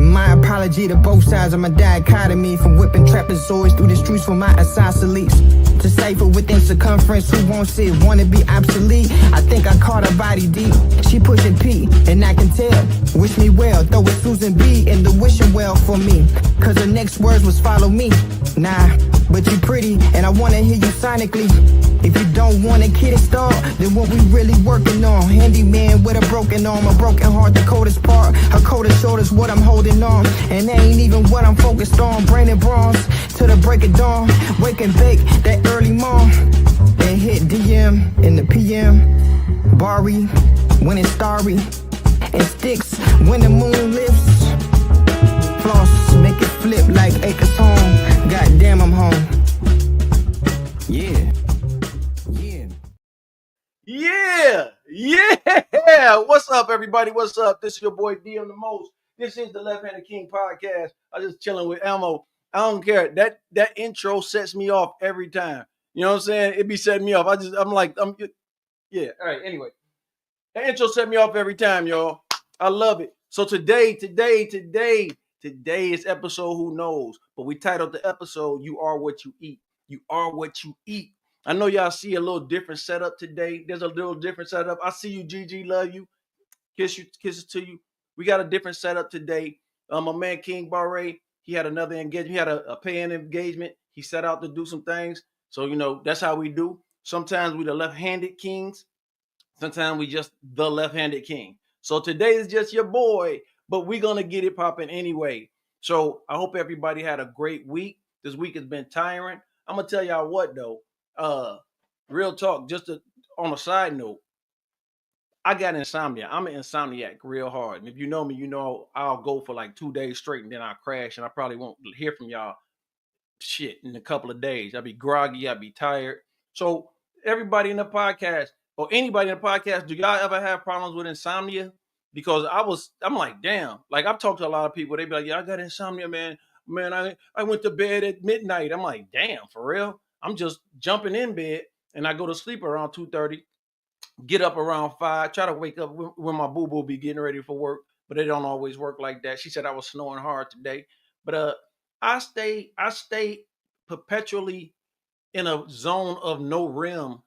My apology to both sides of my dichotomy, from whipping trapezoids through the streets for my isosceles. Decipher within circumference who wants it, wanna be obsolete. I think I caught her body deep. She pushing P, and I can tell. Wish me well, throw a Susan B in the wishing well for me. Cause her next words was follow me. Nah, but you pretty, and I wanna hear you sonically. If you don't want a kid installed, then what we really working on? Handyman with a broken arm, a broken heart, the coldest part. Her coldest shoulder's what I'm holding on. And that ain't even what I'm focused on. Brain and bronze, till the break of dawn. Wake and bake, that early morn. Then hit DM in the PM. Barry, when it's starry. And sticks when the moon lifts. Floss, make it flip like acres home. Goddamn, I'm home. Yeah. Yeah. What's up, everybody? What's up? This is your boy DM the Most. This is the Left Handed King podcast. I'm just chilling with Elmo. I don't care. That intro sets me off every time. You know what I'm saying? It be setting me off. Yeah. All right. Anyway, that intro set me off every time, y'all. I love it. So today is episode Who Knows? But we titled the episode "You Are What You Eat." You are what you eat. I know y'all see a little different setup today. There's a little different setup. I see you, Gigi. Love you. Kisses to you. We got a different setup today. My man King Barre, he had another engagement. He had a paying engagement. He set out to do some things. So, you know, that's how we do. Sometimes we the left-handed kings. Sometimes we just the left-handed king. So today is just your boy, but we're going to get it popping anyway. So I hope everybody had a great week. This week has been tiring. I'm going to tell y'all what, though. Real talk, on a side note, I got insomnia. I'm an insomniac real hard. And if you know me, you know I'll go for like 2 days straight and then I'll crash and I probably won't hear from y'all in a couple of days. I'll be groggy, I'll be tired. So everybody in the podcast or anybody in the podcast, do y'all ever have problems with insomnia? Because I'm like, damn. Like I've talked to a lot of people. They be like, yeah, I got insomnia, man. Man, I went to bed at midnight. I'm like, damn, for real? I'm just jumping in bed and I go to sleep around 2:30, get up around 5, try to wake up when my boo-boo be getting ready for work, but it don't always work like that. She said I was snoring hard today. But I stay perpetually in a zone of no REM,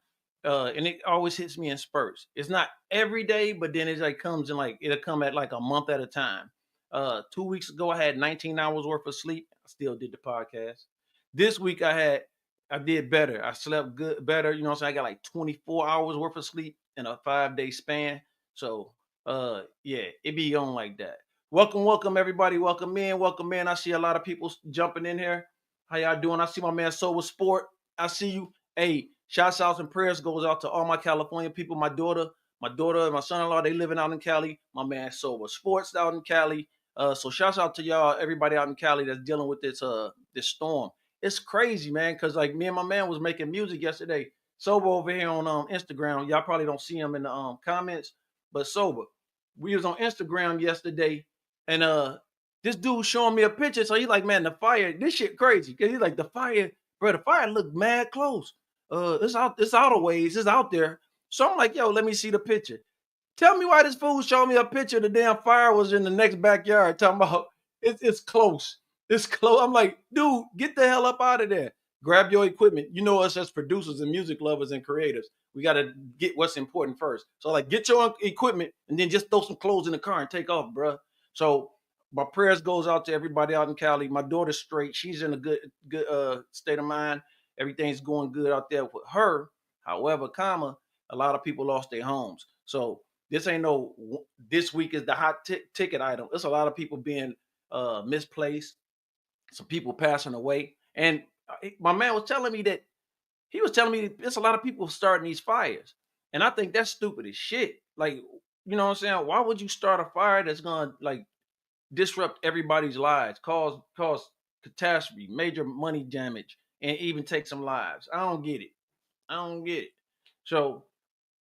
and it always hits me in spurts. It's not every day, but then it like comes in like it'll come at like a month at a time. 2 weeks ago, I had 19 hours worth of sleep. I still did the podcast. This week, I did better. I slept better. You know what I'm saying? I got like 24 hours worth of sleep in a 5-day span. So, yeah, it be on like that. Welcome, everybody. Welcome in. I see a lot of people jumping in here. How y'all doing? I see my man Sober Sport. I see you. Hey, shouts out and prayers goes out to all my California people. My daughter, and my son-in-law, they living out in Cali. My man Sober Sports out in Cali. So shouts out to y'all, everybody out in Cali that's dealing with this storm. It's crazy, man, because like me and my man was making music yesterday. Sober over here on Instagram. Y'all probably don't see him in the comments, but Sober. We was on Instagram yesterday, and this dude showing me a picture. So he's like, man, the fire, this shit crazy. Cause he's like, the fire looked mad close. It's out of ways, it's out there. So I'm like, yo, let me see the picture. Tell me why this fool showed me a picture of the damn fire was in the next backyard. Talking about it's close. It's close. I'm like, dude, get the hell up out of there. Grab your equipment. You know us as producers and music lovers and creators. We got to get what's important first. So like, get your equipment and then just throw some clothes in the car and take off, bro. So my prayers goes out to everybody out in Cali. My daughter's straight. She's in a good state of mind. Everything's going good out there with her. However, a lot of people lost their homes. So this week is the hot ticket item. There's a lot of people being misplaced, some people passing away. And my man was telling me that there's a lot of people starting these fires. And I think that's stupid as shit. Like, you know what I'm saying? Why would you start a fire that's going to like disrupt everybody's lives, cause catastrophe, major money damage, and even take some lives? I don't get it. So,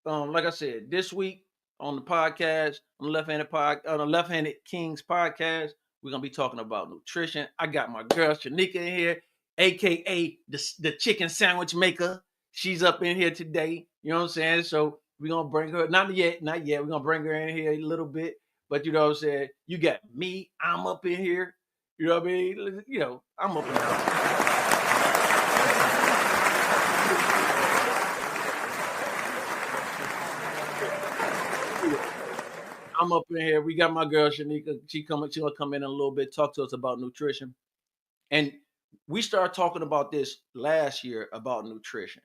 like I said, this week on the podcast, on the Left Handed Kings podcast, we're gonna be talking about nutrition. I got my girl Shanika in here, aka the chicken sandwich maker. She's up in here today. You know what I'm saying? So we're gonna bring her. Not yet. We're gonna bring her in here a little bit. But you know what I'm saying? You got me, I'm up in here. You know what I mean? You know, I'm up in here. I'm up in here. We got my girl Shanika. She'll come in a little bit, talk to us about nutrition. And we started talking about this last year about nutrition.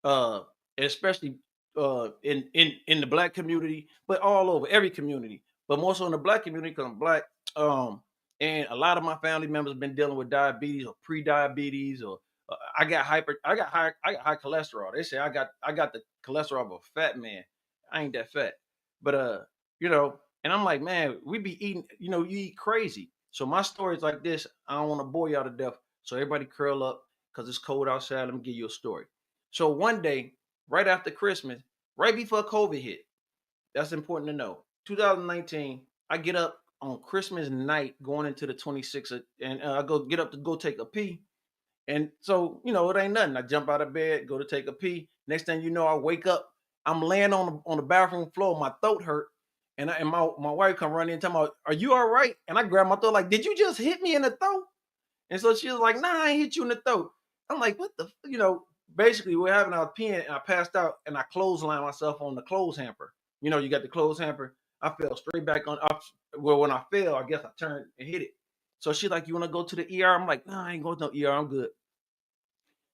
Uh Especially in the black community, but all over every community, but more so in the black community because I'm black. Um and a lot of my family members have been dealing with diabetes or pre-diabetes or I got high cholesterol. They say I got the cholesterol of a fat man. I ain't that fat. But you know, and I'm like, man, we be eating, you eat crazy. So my story is like this. I don't want to bore y'all to death. So everybody curl up because it's cold outside. Let me give you a story. So one day, right after Christmas, right before COVID hit, that's important to know. 2019, I get up on Christmas night going into the 26th, and I get up to go take a pee. And so, it ain't nothing. I jump out of bed, go to take a pee. Next thing you know, I wake up. I'm laying on the bathroom floor. My throat hurt, and my wife come running in, talking about, "Are you all right?" And I grab my throat like, "Did you just hit me in the throat?" And so she was like, "Nah, I ain't hit you in the throat." I'm like, "What the?" Basically, what happened? I was peeing and I passed out, and I clotheslined myself on the clothes hamper. You got the clothes hamper. I fell straight back on. Well, when I fell, I guess I turned and hit it. So she's like, "You want to go to the ER?" I'm like, "Nah, I ain't going to no ER. I'm good."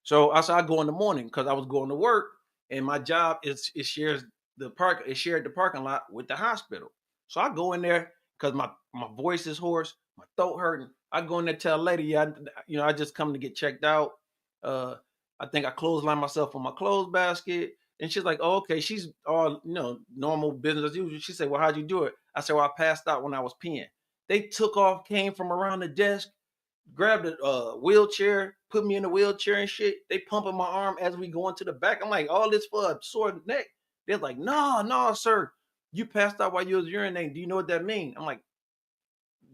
So I said I go in the morning because I was going to work, and my job is it shares the park. It shared the parking lot with the hospital. So I go in there because my voice is hoarse, my throat hurting. I go in there, tell a lady, yeah, I just come to get checked out. Uh, I think I clotheslined myself on my clothes basket, and she's like, "Oh, okay." She's all normal business as usual. She said, "Well, how'd you do it?" I said, "Well, I passed out when I was peeing." They took off, came from around the desk, grabbed a wheelchair, put me in the wheelchair and shit. They pumping my arm as we go into the back. I'm like, all this for a sore neck. They're like, "No, no, sir. You passed out while you was urinating. Do you know what that means?" I'm like,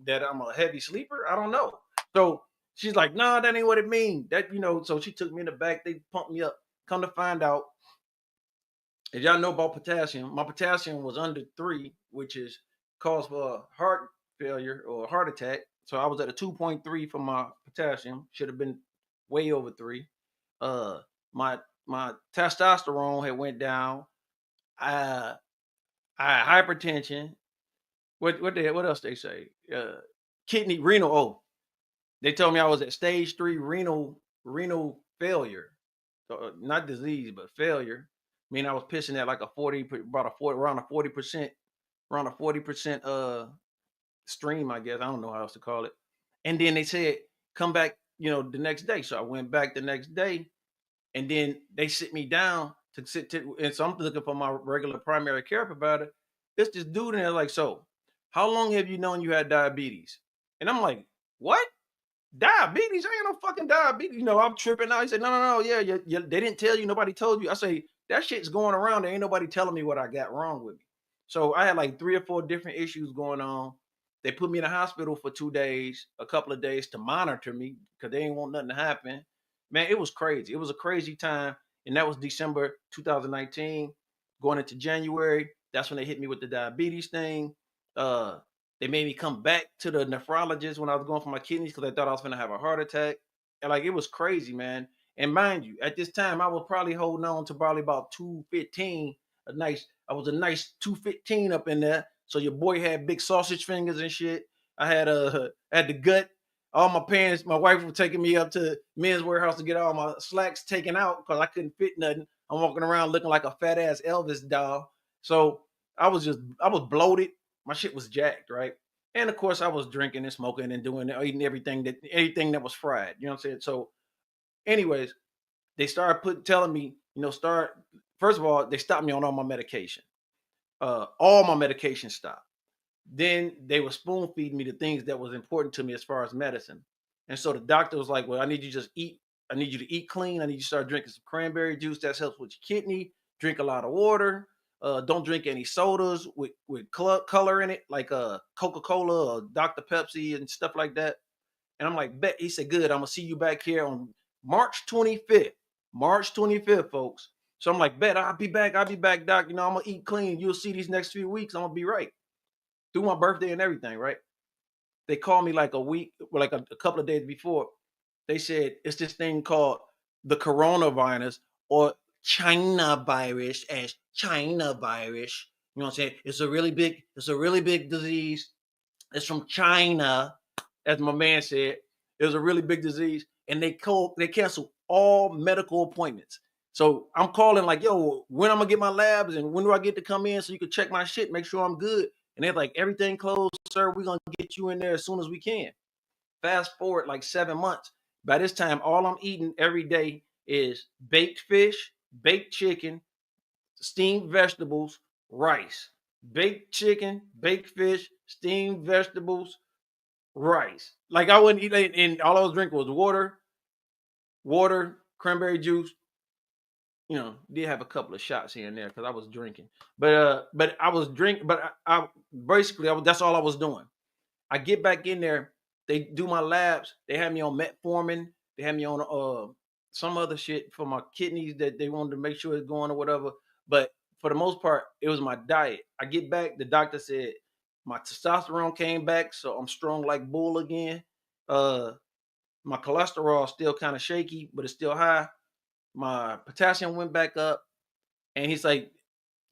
"That I'm a heavy sleeper? I don't know." So she's like, "No, that ain't what it means." So she took me in the back. They pumped me up. Come to find out, if y'all know about potassium, my potassium was under 3, which is cause for heart failure or heart attack. So I was at a 2.3 for my potassium. Should have been way over 3. Uh, my my testosterone had went down. I I had hypertension. What else they say? Kidney renal. Oh, they told me I was at stage 3 renal failure. So, not disease, but failure. I mean, I was pissing at like a 40, about a 40, around a 40% stream, I guess. I don't know how else to call it. And then they said, come back, the next day. So I went back the next day, and then they sit me down and so I'm looking for my regular primary care provider. It's this dude in there like, "So, how long have you known you had diabetes?" And I'm like, "What? Diabetes? I ain't no fucking diabetes." I'm tripping out. He said, "No, no, no. Yeah, yeah, they didn't tell you. Nobody told you." I say, "That shit's going around. There ain't nobody telling me what I got wrong with me." So I had like 3 or 4 different issues going on. They put me in the hospital for 2 days, a couple of days to monitor me because they ain't want nothing to happen. Man, it was crazy. It was a crazy time. And that was December 2019. Going into January, that's when they hit me with the diabetes thing. Uh, they made me come back to the nephrologist when I was going for my kidneys because they thought I was going to have a heart attack. And like, it was crazy, man. And mind you, at this time, I was probably holding on to probably about 215. I was a nice 215 up in there. So your boy had big sausage fingers and shit. I had the gut. All my wife was taking me up to Men's Warehouse to get all my slacks taken out because I couldn't fit nothing. I'm walking around looking like a fat ass Elvis doll. So I was bloated. My shit was jacked, right? And of course, I was drinking and smoking and eating anything that was fried. You know what I'm saying? So, anyways, they started telling me, first of all, they stopped me on all my medication. All my medication stopped. Then they were spoon feeding me the things that was important to me as far as medicine. And so the doctor was like, "Well, I need you to just eat. I need you to eat clean. I need you to start drinking some cranberry juice. That helps with your kidney. Drink a lot of water. Don't drink any sodas with color in it, like Coca-Cola or Dr. Pepsi and stuff like that." And I'm like, "Bet." He said, "Good. I'm gonna see you back here on March 25th. March 25th, folks." So I'm like, "Bet. I'll be back. I'll be back, doc. I'm gonna eat clean. You'll see these next few weeks. I'm gonna be right." through my birthday and everything, right? They called me like a week, or like a couple of days before. They said it's this thing called the coronavirus or China virus as China virus. You know what I'm saying? It's a really big disease. It's from China, as my man said. It was a really big disease, and they canceled all medical appointments. So I'm calling like, yo, when I'm gonna get my labs and when do I get to come in so you can check my shit, make sure I'm good. And they're like, everything closed, sir. We're gonna get you in there as soon as we can. Fast forward like 7 months. By this time, all I'm eating every day is baked fish, baked chicken, steamed vegetables, rice. Baked chicken, baked fish, steamed vegetables, rice. Like I wouldn't eat, and all I was drinking was water, cranberry juice. You know, did have a couple of shots here and there because I was drinking. But I was drinking, but I basically that's all I was doing. I get back in there, they do my labs, they had me on metformin, they had me on some other shit for my kidneys that they wanted to make sure it's going or whatever. But for the most part, it was my diet. I get back, the doctor said my testosterone came back, so I'm strong like bull again. Uh my cholesterol is still kind of shaky, but it's still high. My potassium went back up, and he's like,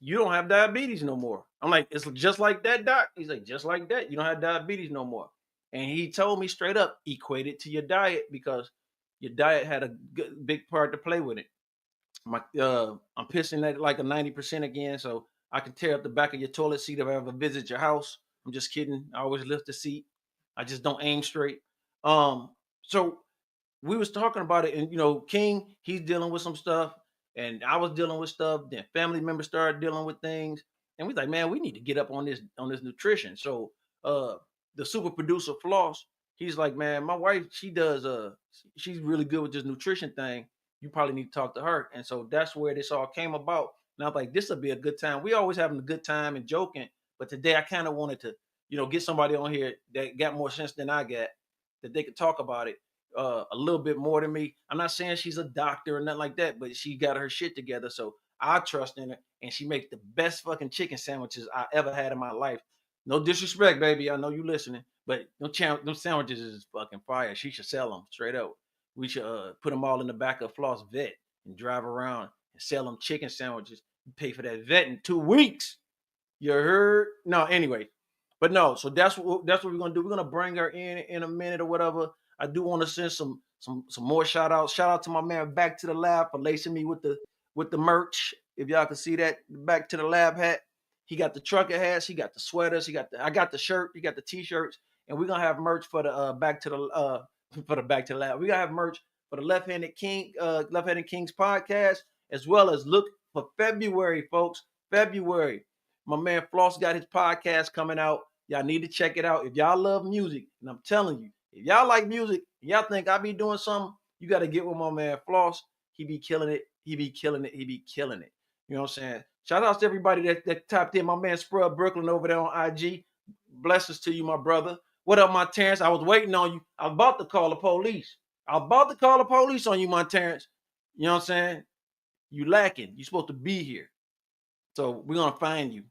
"You don't have diabetes no more." I'm like, "It's just like that, doc." He's like, "Just like that, you don't have diabetes no more." And he told me straight up, equate it to your diet because your diet had a big part to play with it. I'm pissing at like a 90% again, so I can tear up the back of your toilet seat if I ever visit your house. I'm just kidding. I always lift the seat. I just don't aim straight. So we was talking about it, and King, he's dealing with some stuff, and I was dealing with stuff. Then family members started dealing with things, and we like, man, we need to get up on this nutrition. So the super producer Floss, he's like, man, my wife, she's really good with this nutrition thing. You probably need to talk to her. And so that's where this all came about. And I was like, this will be a good time. We always having a good time and joking, but today I kind of wanted to, get somebody on here that got more sense than I got, that they could talk about it a little bit more than me. I'm not saying she's a doctor or nothing like that, but she got her shit together. So I trust in her, and she makes the best fucking chicken sandwiches I ever had in my life. No disrespect, baby. I know you listening, but them sandwiches is fucking fire. She should sell them straight up. We should put them all in the back of Floss Vet and drive around and sell them chicken sandwiches. You pay for that vet in 2 weeks. You heard? No, anyway. But no, so that's what we're gonna do. We're gonna bring her in a minute or whatever. I do want to send some more shout outs. Shout out to my man Back to the Lab for lacing me with the merch. If y'all can see that Back to the Lab hat. He got the trucker hats, he got the sweaters, I got the shirt, he got the t-shirts, and we're gonna have merch for the Back to the for the Back to the Lab. We gotta have merch for the Left-Handed Kings podcast, as well as look for February, folks. February. My man Floss got his podcast coming out. Y'all need to check it out. If y'all love music, and I'm telling you, if y'all like music, y'all think I be doing something, you got to get with my man Floss. He be killing it. He be killing it. He be killing it. You know what I'm saying? Shout out to everybody that tapped in. My man Sprub Brooklyn over there on IG. Blessings to you, my brother. What up, my Terrence? I was waiting on you. I was about to call the police. I was about to call the police on you, my Terrence. You know what I'm saying? You lacking. You supposed to be here. So we're gonna find you.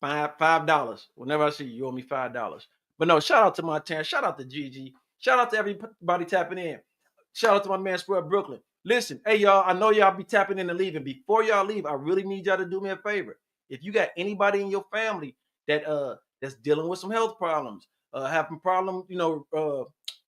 $5. Whenever I see you, you owe me $5. But no, shout out to my Terrence. Shout out to Gigi. Shout out to everybody tapping in. Shout out to my man Spread Brooklyn. Listen, hey y'all, I know y'all be tapping in and leaving. Before y'all leave, I really need y'all to do me a favor. If you got anybody in your family that's dealing with some health problems, having problems,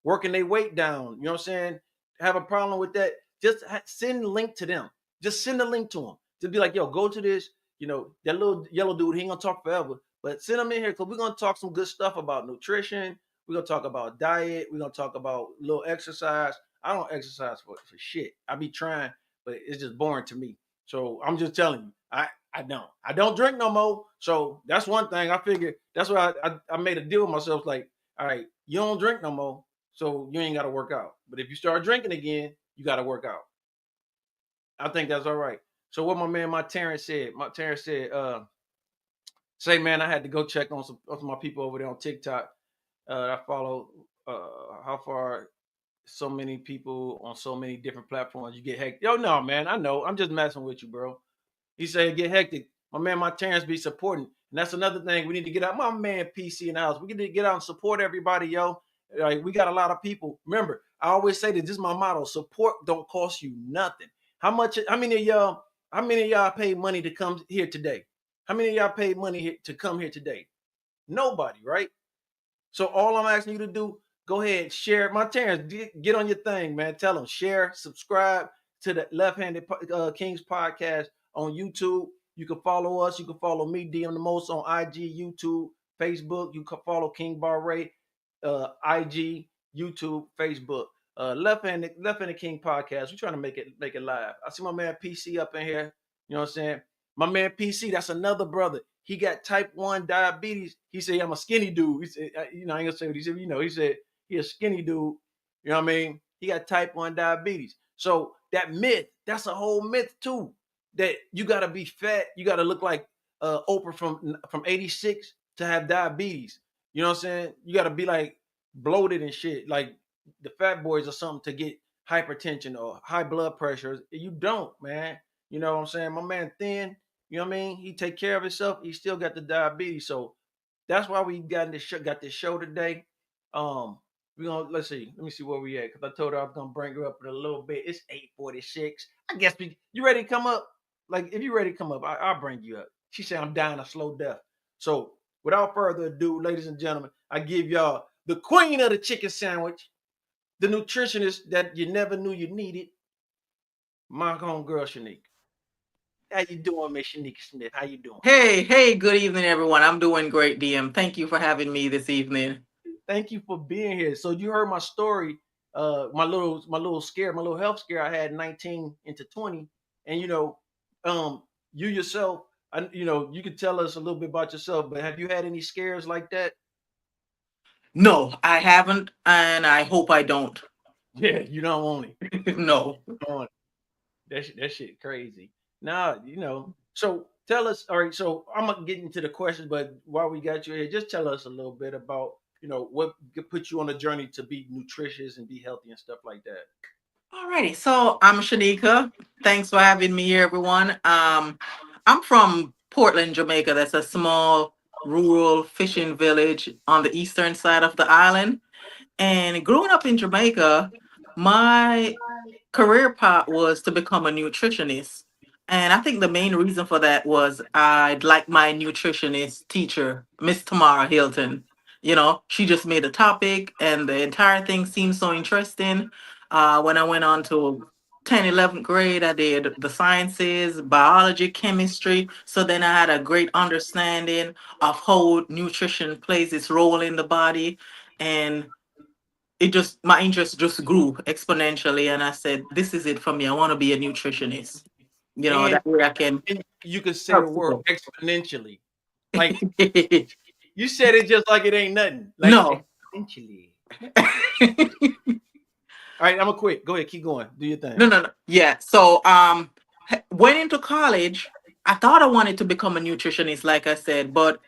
working their weight down, you know what I'm saying? Have a problem with that, just send a link to them. Just send a link to them. Just be like, yo, go to this. That little yellow dude, he ain't gonna talk forever, but send him in here because we're gonna talk some good stuff about nutrition. We're gonna talk about diet. We're gonna talk about a little exercise. I don't exercise for shit. I be trying, but it's just boring to me. So I'm just telling you, I don't drink no more. So that's one thing. I figured that's why I made a deal with myself. Like, all right, you don't drink no more, so you ain't gotta work out. But if you start drinking again, you gotta work out. I think that's all right. So what my Terrence said, say, man, I had to go check on some of my people over there on TikTok. I follow how far so many people on so many different platforms. You get hectic. Yo, no, man, I know. I'm just messing with you, bro. He said get hectic. My man, my Terrence be supporting. And that's another thing. We need to get out. My man PC in the house. We need to get out and support everybody, yo. Like, we got a lot of people. Remember, I always say that this is my motto. Support don't cost you nothing. How many of y'all paid money to come here today? How many of y'all paid money to come here today? Nobody, right? So all I'm asking you to do, go ahead, share. My Terrence, get on your thing, man. Tell them, share, subscribe to the Left-Handed Kings podcast on YouTube. You can follow us. You can follow me, DM the Most, on IG, YouTube, Facebook. You can follow King Barre, IG, YouTube, Facebook. Left-Handed King podcast. We're trying to make it live. I see my man PC up in here. You know what I'm saying? My man PC, that's another brother. He got type 1 diabetes. He said, I'm a skinny dude. He said, I ain't gonna say what he said, he said he a skinny dude. You know what I mean? He got type 1 diabetes. So that myth, that's a whole myth too. That you gotta be fat, you gotta look like Oprah from 86 to have diabetes. You know what I'm saying? You gotta be like bloated and shit, like the fat boys or something to get hypertension or high blood pressure. You don't, man. You know what I'm saying? My man thin. You know what I mean? He take care of himself. He still got the diabetes. So that's why we got this show today. We're gonna let's see. Let me see where we at. Cause I told her I was gonna bring her up in a little bit. It's 8:46. I guess you ready to come up? Like, if you ready to come up, I'll bring you up. She said I'm dying a slow death. So without further ado, ladies and gentlemen, I give y'all the queen of the chicken sandwich, the nutritionist that you never knew you needed, my homegirl Shanique. How you doing, Miss Shanika Smith? How you doing? Hey, good evening, everyone. I'm doing great, DM. Thank you for having me this evening. Thank you for being here. So you heard my story, my little health scare I had 19 into 20. And you yourself, you can tell us a little bit about yourself, but have you had any scares like that? No, I haven't, and I hope I don't. Yeah, you don't want it. No. You don't want it. That shit crazy. Nah, So tell us, all right, so I'm gonna get into the questions, but while we got you here, just tell us a little bit about, what put you on a journey to be nutritious and be healthy and stuff like that. Alrighty, so I'm Shanika. Thanks for having me here, everyone. I'm from Portland, Jamaica. That's a small rural fishing village on the eastern side of the island. And growing up in Jamaica, my career path was to become a nutritionist. And I think the main reason for that was I'd like my nutritionist teacher, Miss Tamara Hilton. She just made a topic and the entire thing seemed so interesting. When I went on to 10th, 11th grade, I did the sciences, biology, chemistry. So then I had a great understanding of how nutrition plays its role in the body. And my interest just grew exponentially, and I said, this is it for me. I want to be a nutritionist. And That way I can you could say the help word people. exponentially. Like, you said it just like it ain't nothing. Like, No. exponentially. All right, I'm gonna quit. Go ahead, keep going. Do your thing. No. Yeah. So went into college. I thought I wanted to become a nutritionist, like I said, but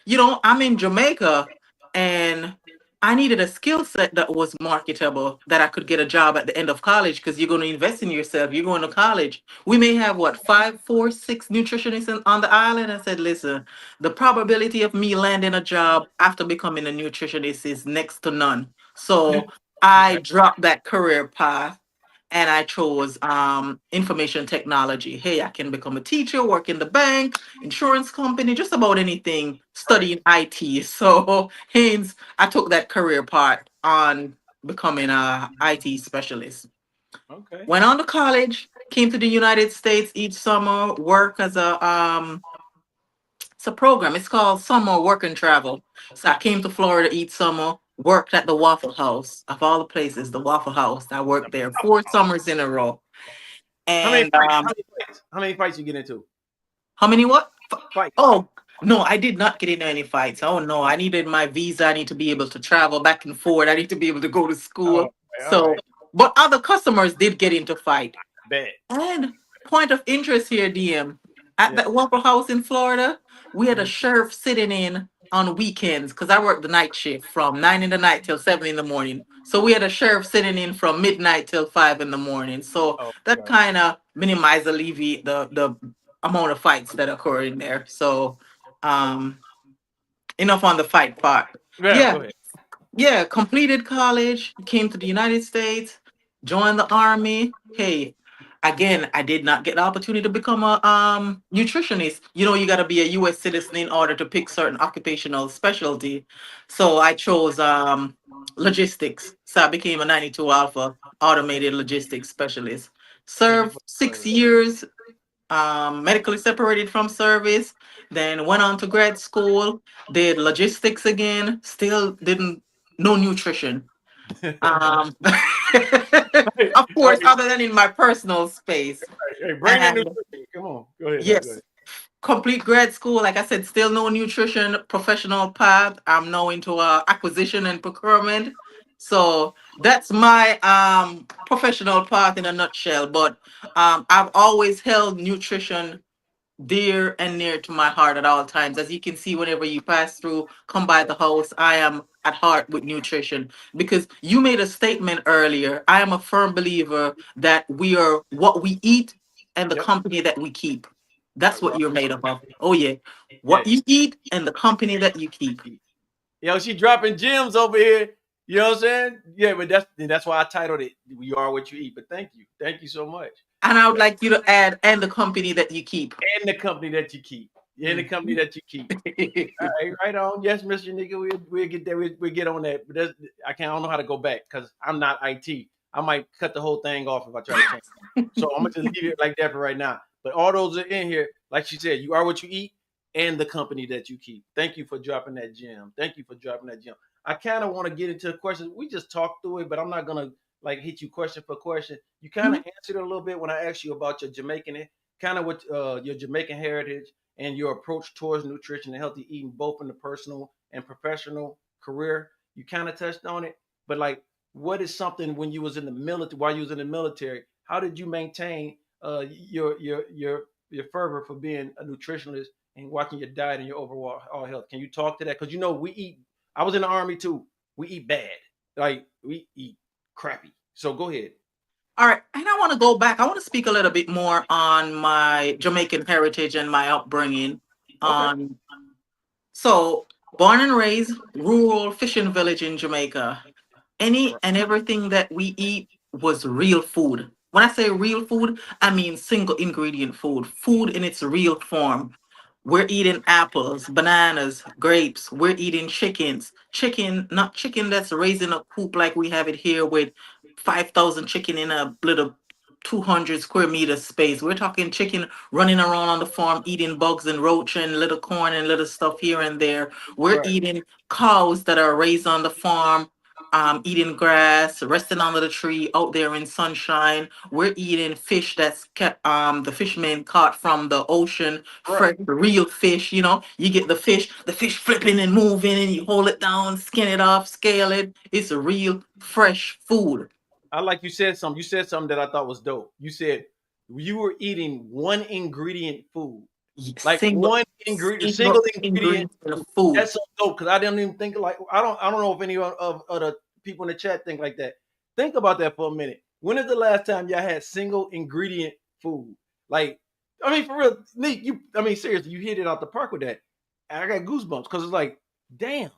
I'm in Jamaica and I needed a skill set that was marketable, that I could get a job at the end of college, because you're going to invest in yourself. You're going to college. We may have 5, 4, 6 nutritionists on the island. I said, listen, the probability of me landing a job after becoming a nutritionist is next to none. So I dropped that career path and I chose information technology. Hey, I can become a teacher, work in the bank, insurance company, just about anything, studying IT. So hence, I took that career path on becoming a IT specialist. Okay. Went on to college, came to the United States each summer, work as it's a program. It's called Summer Work and Travel. So I came to Florida each summer, worked at the Waffle House, of all the places, the Waffle House. I worked there 4 summers in a row. And how many fights you get into? how many what? Fights. Oh, no, I did not get into any fights. Oh no, I needed my visa. I need to be able to travel back and forth. I need to be able to go to school. But other customers did get into fight. Bad. And point of interest here, DM, at that Waffle House in Florida, we had a sheriff sitting in on weekends, because I worked the night shift from 9 in the night till 7 in the morning. So we had a sheriff sitting in from midnight till 5 in the morning. So that kind of minimized, alleviate the amount of fights that occur in there. So um, enough on the fight part. Yeah, Yeah, go ahead. yeah. Completed college, came to the United States, joined the army. Hey, again, I did not get the opportunity to become a nutritionist. You know, you got to be a U.S. citizen in order to pick certain occupational specialty. So I chose logistics. So I became a 92 Alpha automated logistics specialist. Thank you Served for the six service. years, medically separated from service, then went on to grad school, did logistics again, still didn't no nutrition. Um, Hey, of course, hey, other than in my personal space. hey, bring that new And thing. Come on. Go ahead now. Go yes, ahead. complete grad school. Like I said, still no nutrition professional path. I'm now into acquisition and procurement. So that's my professional path in a nutshell. But I've always held nutrition dear and near to my heart at all times. As you can see, whenever you pass through, come by the house, I am at heart with nutrition. Because you made a statement earlier. I am a firm believer that we are what we eat and the Yep. company that we keep. That's That's what all. you're made up of. Oh yeah. Yeah. What you eat and the company that you keep. Yo, she dropping gems over here. You know what I'm saying? Yeah, but that's why I titled it "You Are What You Eat." But thank you so much. And I would like you to add and the company that you keep. And the company that you keep, and the company Mhm. that you keep. All right, right on. Yes, Mr. Nigga, we'll get there. We'll get on that. But I don't know how to go back because I'm not IT. I might cut the whole thing off if I try to change it. So I'm gonna just leave it like that for right now. But all those are in here, like she said, you are what you eat, and the company that you keep. Thank you for dropping that gem. Thank you for dropping that gem. I kind of want to get into the questions. We just talked through it, but I'm not gonna like hit you question for question. You kind of answered it a little bit when I asked you about your Jamaican, kind of what your Jamaican heritage and your approach towards nutrition and healthy eating, both in the personal and professional career. You kind of touched on it, but like, what is something when you was in the military? While you was in the military, how did you maintain your fervor for being a nutritionist and watching your diet and your overall health? Can you talk to that? Because you know we eat. I was in the army too. We eat bad. Like we eat crappy. So go ahead. All right, and I want to go back. I want to speak a little bit more on my Jamaican heritage and my upbringing. Okay. On so born and raised rural fishing village in Jamaica. Any Right. and everything that we eat was real food. When I say real food, I mean single ingredient food, food in its real form. We're eating apples, bananas, grapes. We're eating chickens. Chicken, not chicken that's raised in a coop like we have it here with 5,000 chicken in a little 200 square meter space. We're talking chicken running around on the farm eating bugs and roach and little corn and little stuff here and there. We're Right. eating cows that are raised on the farm, eating grass, resting under the tree out there in sunshine. We're eating fish that's kept, the fishermen caught from the ocean, Right. fresh, real fish. You know, you get the fish flipping and moving, and you hold it down, skin it off, scale it. It's a real fresh food. I like you said something. You said something that I thought was dope. You said you were eating one ingredient food, like Single, one ingredient, single single ingredient. ingredient of food. That's so dope because I didn't even think like I don't know if any of other people in the chat think like that. Think about that for a minute. When is the last time y'all had single ingredient food? Like, I mean, for real, Nick, I mean, seriously, you hit it out the park with that. I got goosebumps because it's like, damn,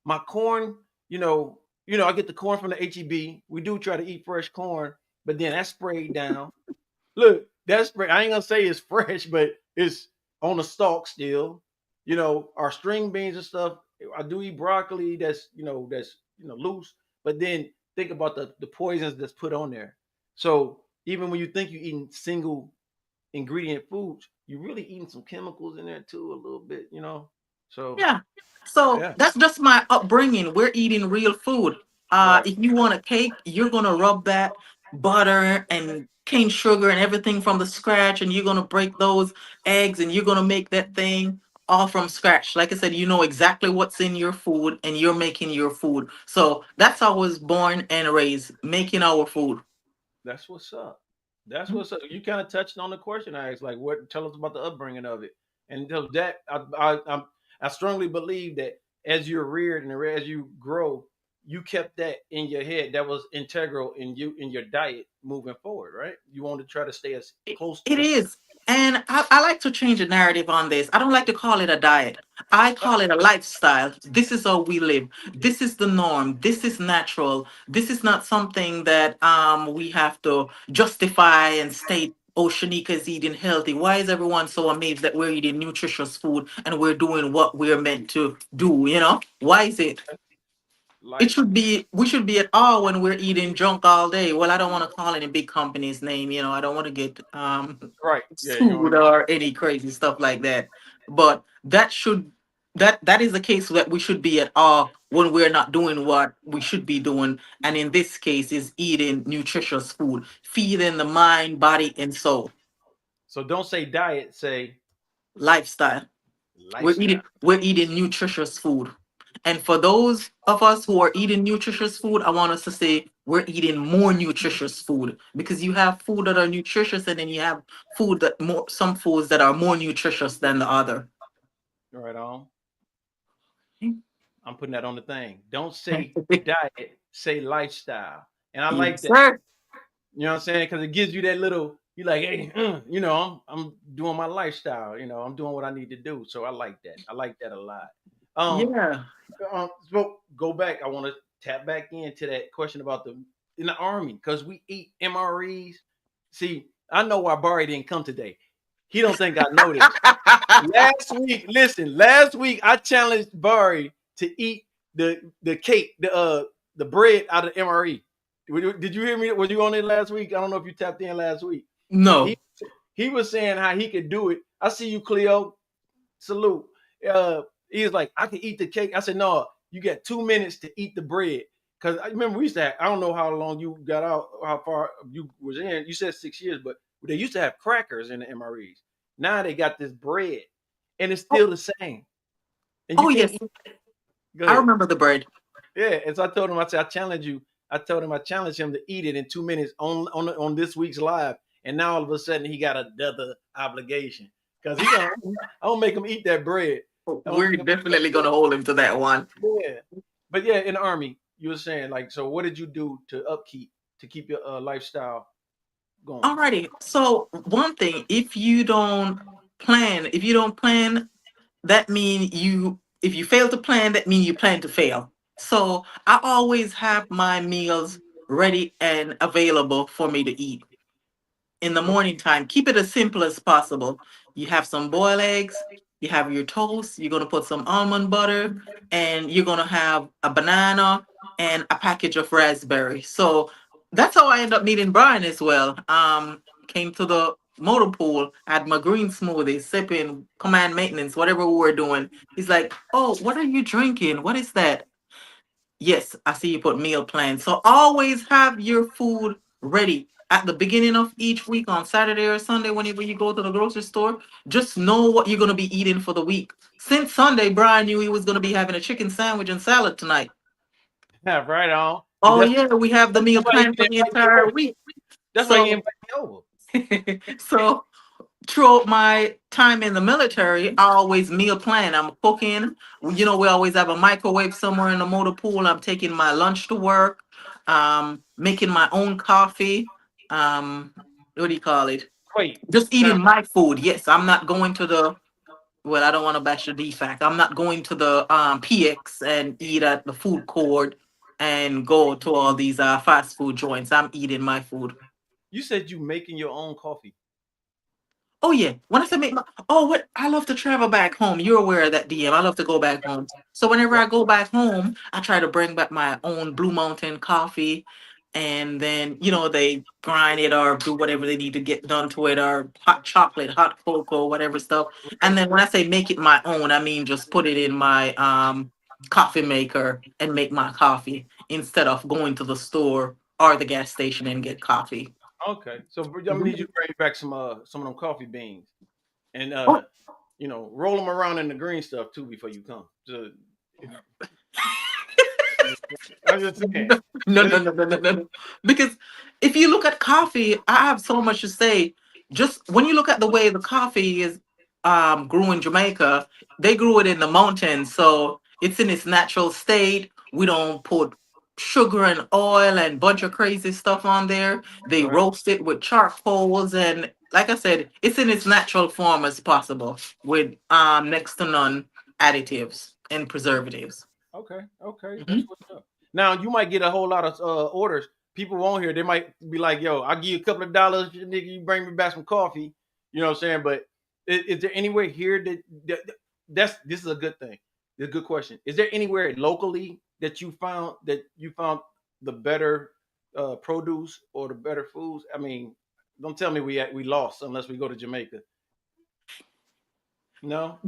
my corn, I get the corn from the HEB. We do try to eat fresh corn, but then that's sprayed down. Look, that's spray. I ain't gonna say it's fresh, but it's on the stalk still. Our string beans and stuff. I do eat broccoli that's loose, but then think about the poisons that's put on there. So even when you think you're eating single ingredient foods, you're really eating some chemicals in there too, a little bit. So Yeah. So yeah, that's just my upbringing. We're eating real food. right. If you want a cake, you're gonna rub that butter and cane sugar and everything from the scratch, and you're gonna break those eggs and you're gonna make that thing all from scratch. Like I said, you know exactly what's in your food and you're making your food. So that's how I was born and raised, making our food. That's what's up. That's what's up. You kind of touched on the question I asked, like, what? Tell us about the upbringing of it. And so that I strongly believe that as you're reared and as you grow, you kept that in your head. That was integral in your diet moving forward, right? You want to try to stay as close to It the. is. And I like to change the narrative on this. I don't like to call it a diet. I call it a lifestyle. This is how we live. This is the norm. This is natural. This is not something that we have to justify and state, oh, Shanika is eating healthy. Why is everyone so amazed that we're eating nutritious food and we're doing what we're meant to do? Why is it? It Life. should be we should be at all when we're eating junk all day. Well, I don't want to call any big company's name, I don't want to get Right. Yeah. You know. sued or any crazy stuff like that. But that is the case that we should be at all when we're not doing what we should be doing. And in this case is eating nutritious food, feeding the mind, body, and soul. So don't say diet. Say Lifestyle. lifestyle. We're eating nutritious food. And for those of us who are eating nutritious food, I want us to say we're eating more nutritious food, because you have food that are nutritious and then you have food that more some foods that are more nutritious than the other. Right on. I'm putting that on the thing. Don't say Yes, diet. Say lifestyle. And I like that. sir. You know what I'm saying? Because it gives you that little. You like, hey, I'm doing my lifestyle. I'm doing what I need to do. So I like that. I like that a lot. Um, Yeah. so go back. I want to tap back into that question about in the army, because we eat MREs. See, I know why Barry didn't come today. He don't think I know this. Last week, listen. Last week I challenged Barry to eat the cake, the bread out of MRE. Did you hear me? Was you on it last week? I don't know if you tapped in last week. No. He he was saying how he could do it. I see you, Cleo. Salute. He was like, I can eat the cake. I said, no, you got 2 minutes to eat the bread. Because I remember we used to have, I don't know how long you got out, how far you was in. You said 6 years, but they used to have crackers in the MREs. Now they got this bread, and it's Oh, still the same. And you oh can't yes. eat. Go I ahead. remember the bread. Yeah. And so I told him, I said, I challenge you. I told him I challenged him to eat it in 2 minutes on this week's live. And now all of a sudden he got another obligation. Because I don't make him eat that bread. I don't We're make him eat that definitely bread. gonna hold him to that one. Yeah. But yeah, in the army, you were saying like, so what did you do to keep your lifestyle going? Alrighty. So one thing, if you don't plan, that mean you if you fail to plan, that mean you plan to fail. So I always have my meals ready and available for me to eat in the Okay. morning time. Keep it as simple as possible. You have some boiled eggs, you have your toast, you're going to put some almond butter, and you're going to have a banana and a package of raspberry. So that's how I end up meeting Brian as well. Came to the motor pool, had my green smoothie, sipping command maintenance, whatever we were doing. He's like, oh, what are you drinking? What is that? Yes, I see you put meal plans. So always have your food ready at the beginning of each week on Saturday or Sunday, whenever you go to the grocery store. Just know what you're going to be eating for the week. Since Sunday, Brian knew he was going to be having a chicken sandwich and salad tonight. Yeah, right on. See, Oh, yeah, we have the meal that's why he plan for didn't the invite me entire over. week. That's why he So, invited me over. so throughout my time in the military, I always meal plan. I'm cooking. We always have a microwave somewhere in the motor pool. I'm taking my lunch to work, making my own coffee. Um, what do you call it? Wait. Just Now, eating my food. Yes, I'm not going to well, I don't want to bash the defect. I'm not going to the PX and eat at the food court and go to all these fast food joints. I'm eating my food. you said you making your own coffee. Oh yeah. When I say make my what I love to travel back home. You're aware of that, DM. I love to go back home. So whenever Right. I go back home, I try to bring back my own Blue Mountain coffee. And then, they grind it or do whatever they need to get done to it, or hot chocolate, hot cocoa, whatever stuff. And then when I say make it my own, I mean just put it in my coffee maker and make my coffee instead of going to the store or the gas station and get coffee. Okay. So I'm gonna need you to bring back some of them coffee beans and Oh, roll them around in the green stuff too before you come. So, I'm just saying. no, no, no, no, no, no, no. Because if you look at coffee, I have so much to say. Just when you look at the way the coffee is grew in Jamaica, they grew it in the mountains, so it's in its natural state. We don't put sugar and oil and bunch of crazy stuff on there. They Right. roast it with charcoals, and like I said, it's in its natural form as possible with next to none additives and preservatives. Okay. Okay. That's Mhm. what's up. Now you might get a whole lot of orders. People won't hear. They might be like, "Yo, I'll give you a couple of dollars, nigga. You bring me back some coffee." You know what I'm saying? But is there anywhere here that's this is a good thing? It's a good question. Is there anywhere locally that you found the better produce or the better foods? I mean, don't tell me we lost unless we go to Jamaica. No.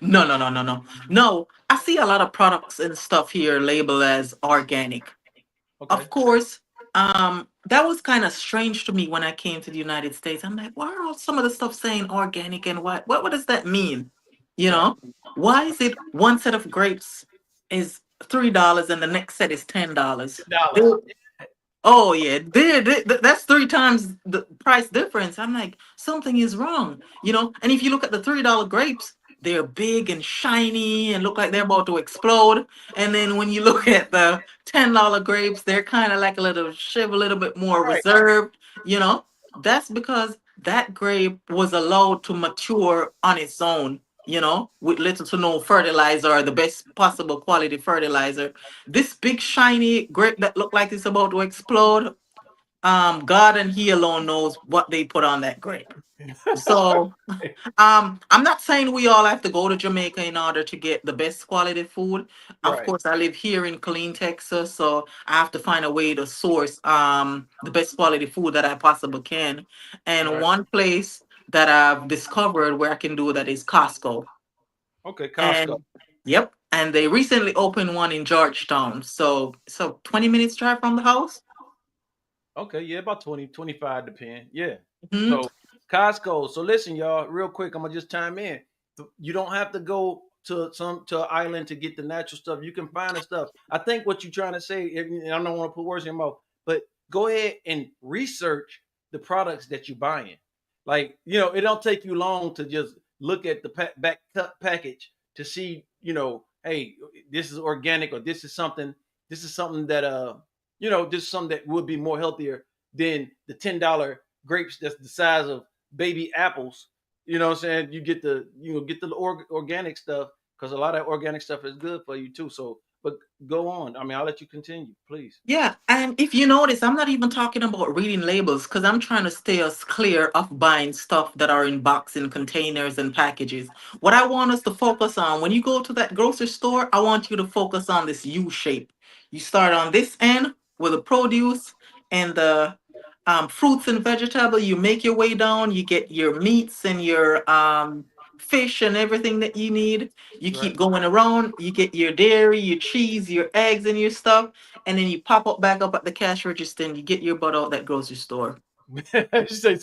No, no, no, no, no. No, I see a lot of products and stuff here labeled as organic. Okay. Of course, that was kind of strange to me when I came to the United States. I'm like, why are all some of the stuff saying organic and what does that mean? You Right. know, why is it one set of grapes is $3 and the next set is $10? $10. Oh yeah, that's three times the price difference. I'm like, something is wrong, you know. And if you look at the $3 grapes, they're big and shiny and look like they're about to explode. And then when you look at the $10 grapes, they're kind of like a little shiv, a little bit more Right. reserved, you know. That's because that grape was allowed to mature on its own, you know, with little to no fertilizer or the best possible quality fertilizer. This big shiny grape that looked like it's about to explode, God and He alone knows what they put on that grape. So, I'm not saying we all have to go to Jamaica in order to get the best quality food. Of Right. course, I live here in Killeen, Texas, so I have to find a way to source the best quality food that I possibly can. And Right. one place that I've discovered where I can do that is Costco. Okay. Costco. And yep, and they recently opened one in Georgetown. So 20 minutes drive from the house. Okay, yeah, about 20, 25, depend. Yeah. Mhm. So Costco. So listen, y'all, real quick, I'm gonna just chime in. You don't have to go to an island to get the natural stuff. You can find the stuff. I think what you're trying to say, and I don't want to put words in your mouth, but go ahead and research the products that you're buying. Like, it don't take you long to just look at the back cut package to see, hey, this is organic or this is something that this is something that would be more healthier than the $10 grapes that's the size of baby apples. You know what I'm saying? You get the organic stuff because a lot of organic stuff is good for you too. So, but go on. I mean, I'll let you continue, please. Yeah, and if you notice, I'm not even talking about reading labels because I'm trying to stay us clear of buying stuff that are in box and containers and packages. What I want us to focus on when you go to that grocery store, I want you to focus on this U shape. You start on this end with the produce and the fruits and vegetable. You make your way down. You get your meats and your fish and everything that you need. You Right. keep going around. You get your dairy, your cheese, your eggs, and your stuff, and then you pop up back up at the cash register and you get your butt out that grocery store. She said,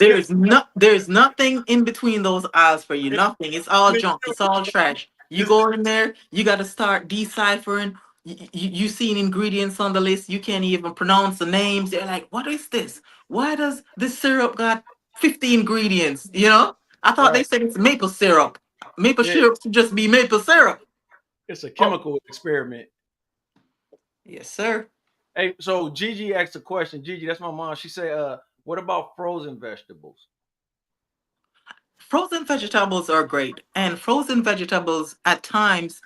There's nothing in between those aisles for you. Nothing. It's all junk. It's all trash. You go in there, you got to start deciphering. You seen ingredients on the list, you can't even pronounce the names. They're like, what is this? Why does this syrup got 50 ingredients? You know? I thought they right. said it's maple syrup. Maple Yeah, syrup should just be maple syrup. it's a Oh, chemical experiment. yes, sir. Hey, so Gigi asked a question. Gigi, that's my mom. She said, what about frozen vegetables? Frozen vegetables are great, and frozen vegetables at times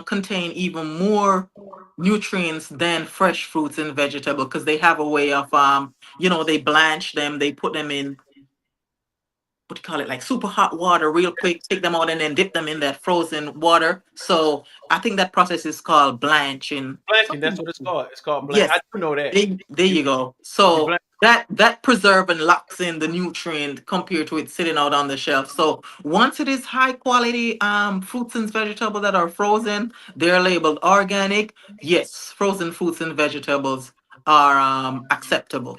contain even more nutrients than fresh fruits and vegetables because they have a way of they blanch them, they put them in what do you call it, like super hot water real quick, take them out and then dip them in that frozen water. So I think that process is called blanching. Blanching, Something that's like what it's that. called. It's called blanch. I Yes, do know that. there You you go. you So blanch. that preserve and locks in the nutrient compared to it sitting out on the shelf. So once it is high quality fruits and vegetables that are frozen, they're labeled organic. Yes, frozen fruits and vegetables are acceptable.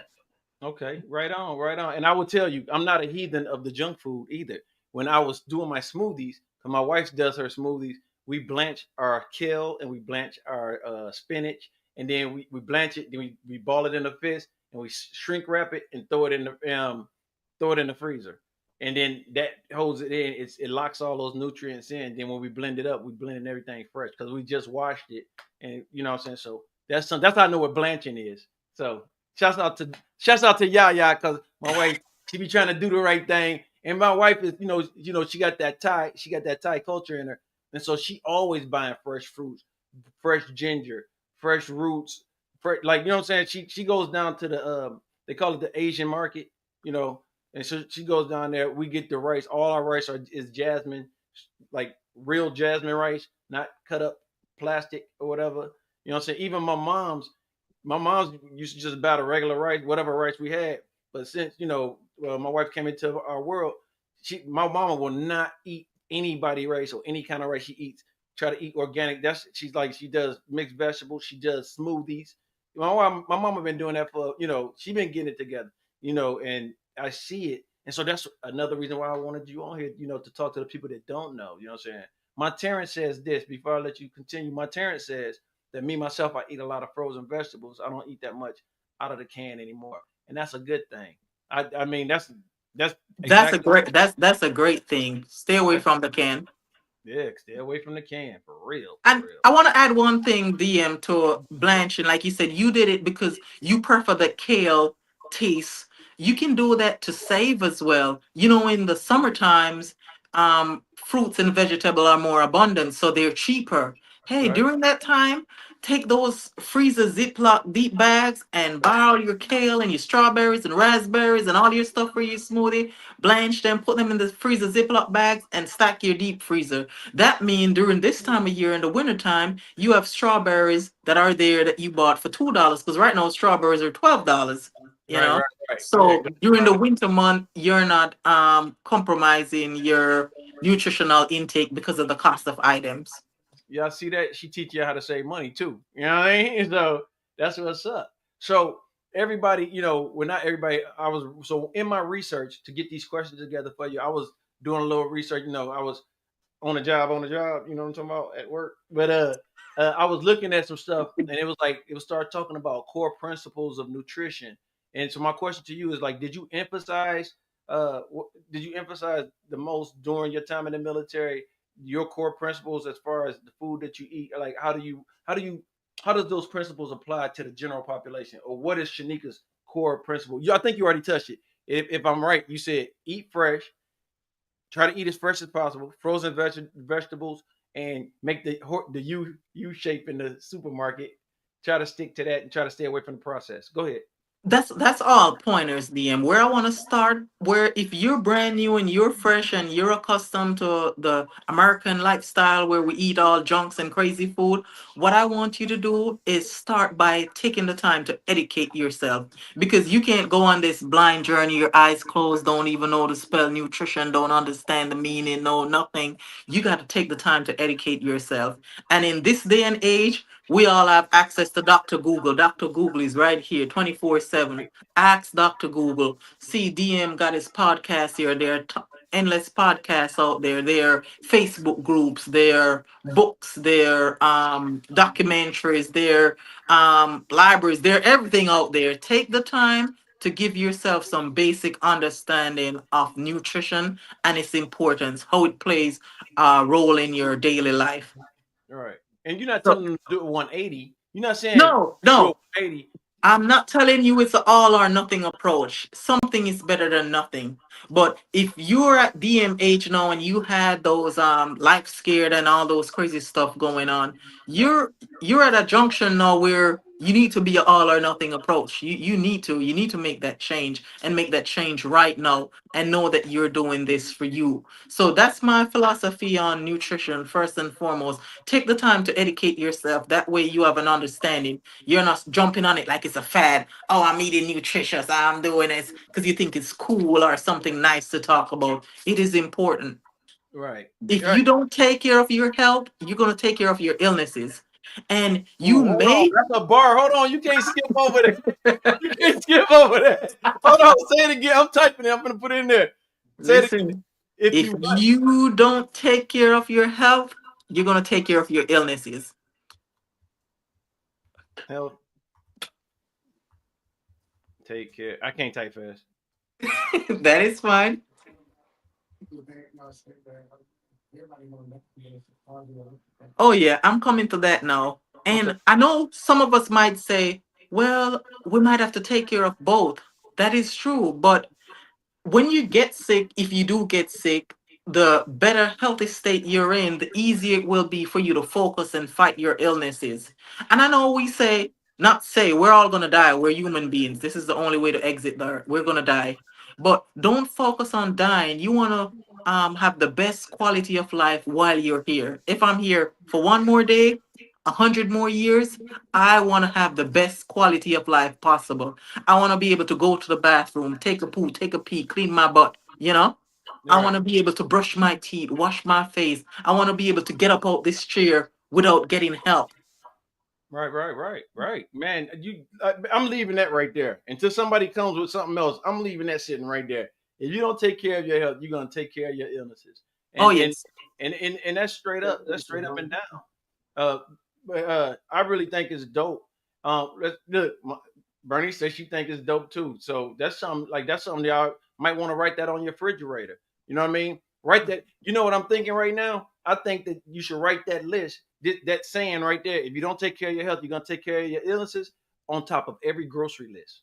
Okay, right on, right on. And I will tell you, I'm not a heathen of the junk food either. When I was doing my smoothies, because my wife does her smoothies, we blanch our kale and we blanch our spinach, and then we blanch it, then we ball it in a fist, and we shrink wrap it and throw it in the freezer, and then that holds it in. It locks all those nutrients in. Then when we blend it up, we blend everything fresh because we just washed it, and you know what I'm saying. So That's how I know what blanching is. So shouts out to Yaya, because my wife, she be trying to do the right thing. And my wife is, she got that Thai culture in her. And so she always buying fresh fruits, fresh ginger, fresh roots, like, you know what I'm saying? She goes down to the they call it the Asian market, and so she goes down there. We get the rice. All our rice is jasmine, like real jasmine rice, not cut up plastic or whatever. You know what I'm saying? Even my mom's used to just buy the regular rice, whatever rice we had. But since my wife came into our world, my mama will not eat anybody rice or any kind of rice she eats. Try to eat organic. She's like, she does mixed vegetables. She does smoothies. My mama been doing that for she been getting it together. And I see it, and so that's another reason why I wanted you on here. To talk to the people that don't know. You know what I'm saying? My Terrence says this before I let you continue. My Terrence says that me myself, I eat a lot of frozen vegetables. I don't eat that much out of the can anymore, and that's a good thing. I mean that's That's a exactly great that's a great thing. Stay away that's from the can. yeah. Stay away from the can for real, for And real. I want to add one thing, DM, to Blanche. And like you said, you did it because you prefer the kale taste. You can do that to save as well. In the summer times, fruits and vegetable are more abundant, so they're cheaper. Hey, Right, during that time, take those freezer Ziploc deep bags and buy all your kale and your strawberries and raspberries and all your stuff for your smoothie. Blanch them, put them in the freezer Ziploc bags, and stack your deep freezer. That means during this time of year in the wintertime, you have strawberries that are there that you bought for $2. Because right now strawberries are $12, you right, know. right, right. Yeah, So during the winter month, you're not compromising your nutritional intake because of the cost of items. y'all see that she teach you how to save money too. You know what I mean? So that's what's up. So everybody, well, not everybody. I was so in my research to get these questions together for you. I was doing a little research. I was on the job. You know what I'm talking about at work. But I was looking at some stuff, and it was like it was start talking about core principles of nutrition. And so my question to you is like, did you emphasize the most during your time in the military? Your core principles as far as the food that you eat, like how does those principles apply to the general population, or what is Shanika's core principle? I think you already touched it. If I'm right, you said eat fresh, try to eat as fresh as possible, frozen vegetables, and make the U shape in the supermarket. Try to stick to that and try to stay away from the process. Go ahead. That's all pointers, DM. Where I want to start, where if you're brand new and you're fresh and you're accustomed to the American lifestyle where we eat all junks and crazy food, what I want you to do is start by taking the time to educate yourself, because you can't go on this blind journey, your eyes closed, don't even know to spell nutrition, don't understand the meaning, no nothing. You got to take the time to educate yourself. And in this day and age, we all have access to Dr. Google. Dr. Google is right here 24/7. Ask Dr. Google. See, DM got his podcast here. There are endless podcasts out there. There are Facebook groups, there are books, there are documentaries, there are libraries, there are everything out there. Take the time to give yourself some basic understanding of nutrition and its importance, how it plays a role in your daily life. All right. And you're not So, telling them to do it 180. You're not saying no, do it no. 180. I'm not telling you it's an all or nothing approach. Something is better than nothing. But if you're at DMH now and you had those life scared and all those crazy stuff going on, you're at a junction now where you need to be an all or nothing approach. You need to make that change and make that change right now and know that you're doing this for you. So that's my philosophy on nutrition first and foremost. Take the time to educate yourself. That way you have an understanding. You're not jumping on it like it's a fad. Oh, I'm eating nutritious. I'm doing this because you think it's cool or something nice to talk about. It is important. Right. If Right. you don't take care of your health, you're going to take care of your illnesses. And Oh, you hold on. may That's a bar. Hold on. You can't skip over that. You can't skip over that. Hold on. Say it again. I'm typing it. I'm gonna put it in there. Say it again. listen, If if you you don't take care of your health, you're going to take care of your illnesses. health, take care. I can't type fast. That is fine. Oh yeah, I'm coming to that now. Okay. And I know some of us might say, well, we might have to take care of both. That is true, but when you get sick, if you do get sick, the better healthy state you're in, the easier it will be for you to focus and fight your illnesses. And I know we say, not say, we're all going to die. We're human beings. This is the only way to exit the earth. We're going to die. But don't focus on dying. You want to have the best quality of life while you're here. If I'm here for one more day, 100 more years, I want to have the best quality of life possible. I want to be able to go to the bathroom, take a poo, take a pee, clean my butt, you know? I Right. want to be able to brush my teeth, wash my face. I want to be able to get up out this chair without getting help. Right. Man, I'm leaving that right there. Until somebody comes with something else, I'm leaving that sitting right there. If you don't take care of your health, you're gonna take care of your illnesses. Oh, And and yes. and that's straight up. That's straight up and down. But I really think it's dope. Look, Bernie says she think it's dope too. So that's something y'all might want to write that on your refrigerator. You know what I mean? Write that. You know what I'm thinking right now? I think that you should write that list, that saying right there. If you don't take care of your health, you're gonna take care of your illnesses on top of every grocery list.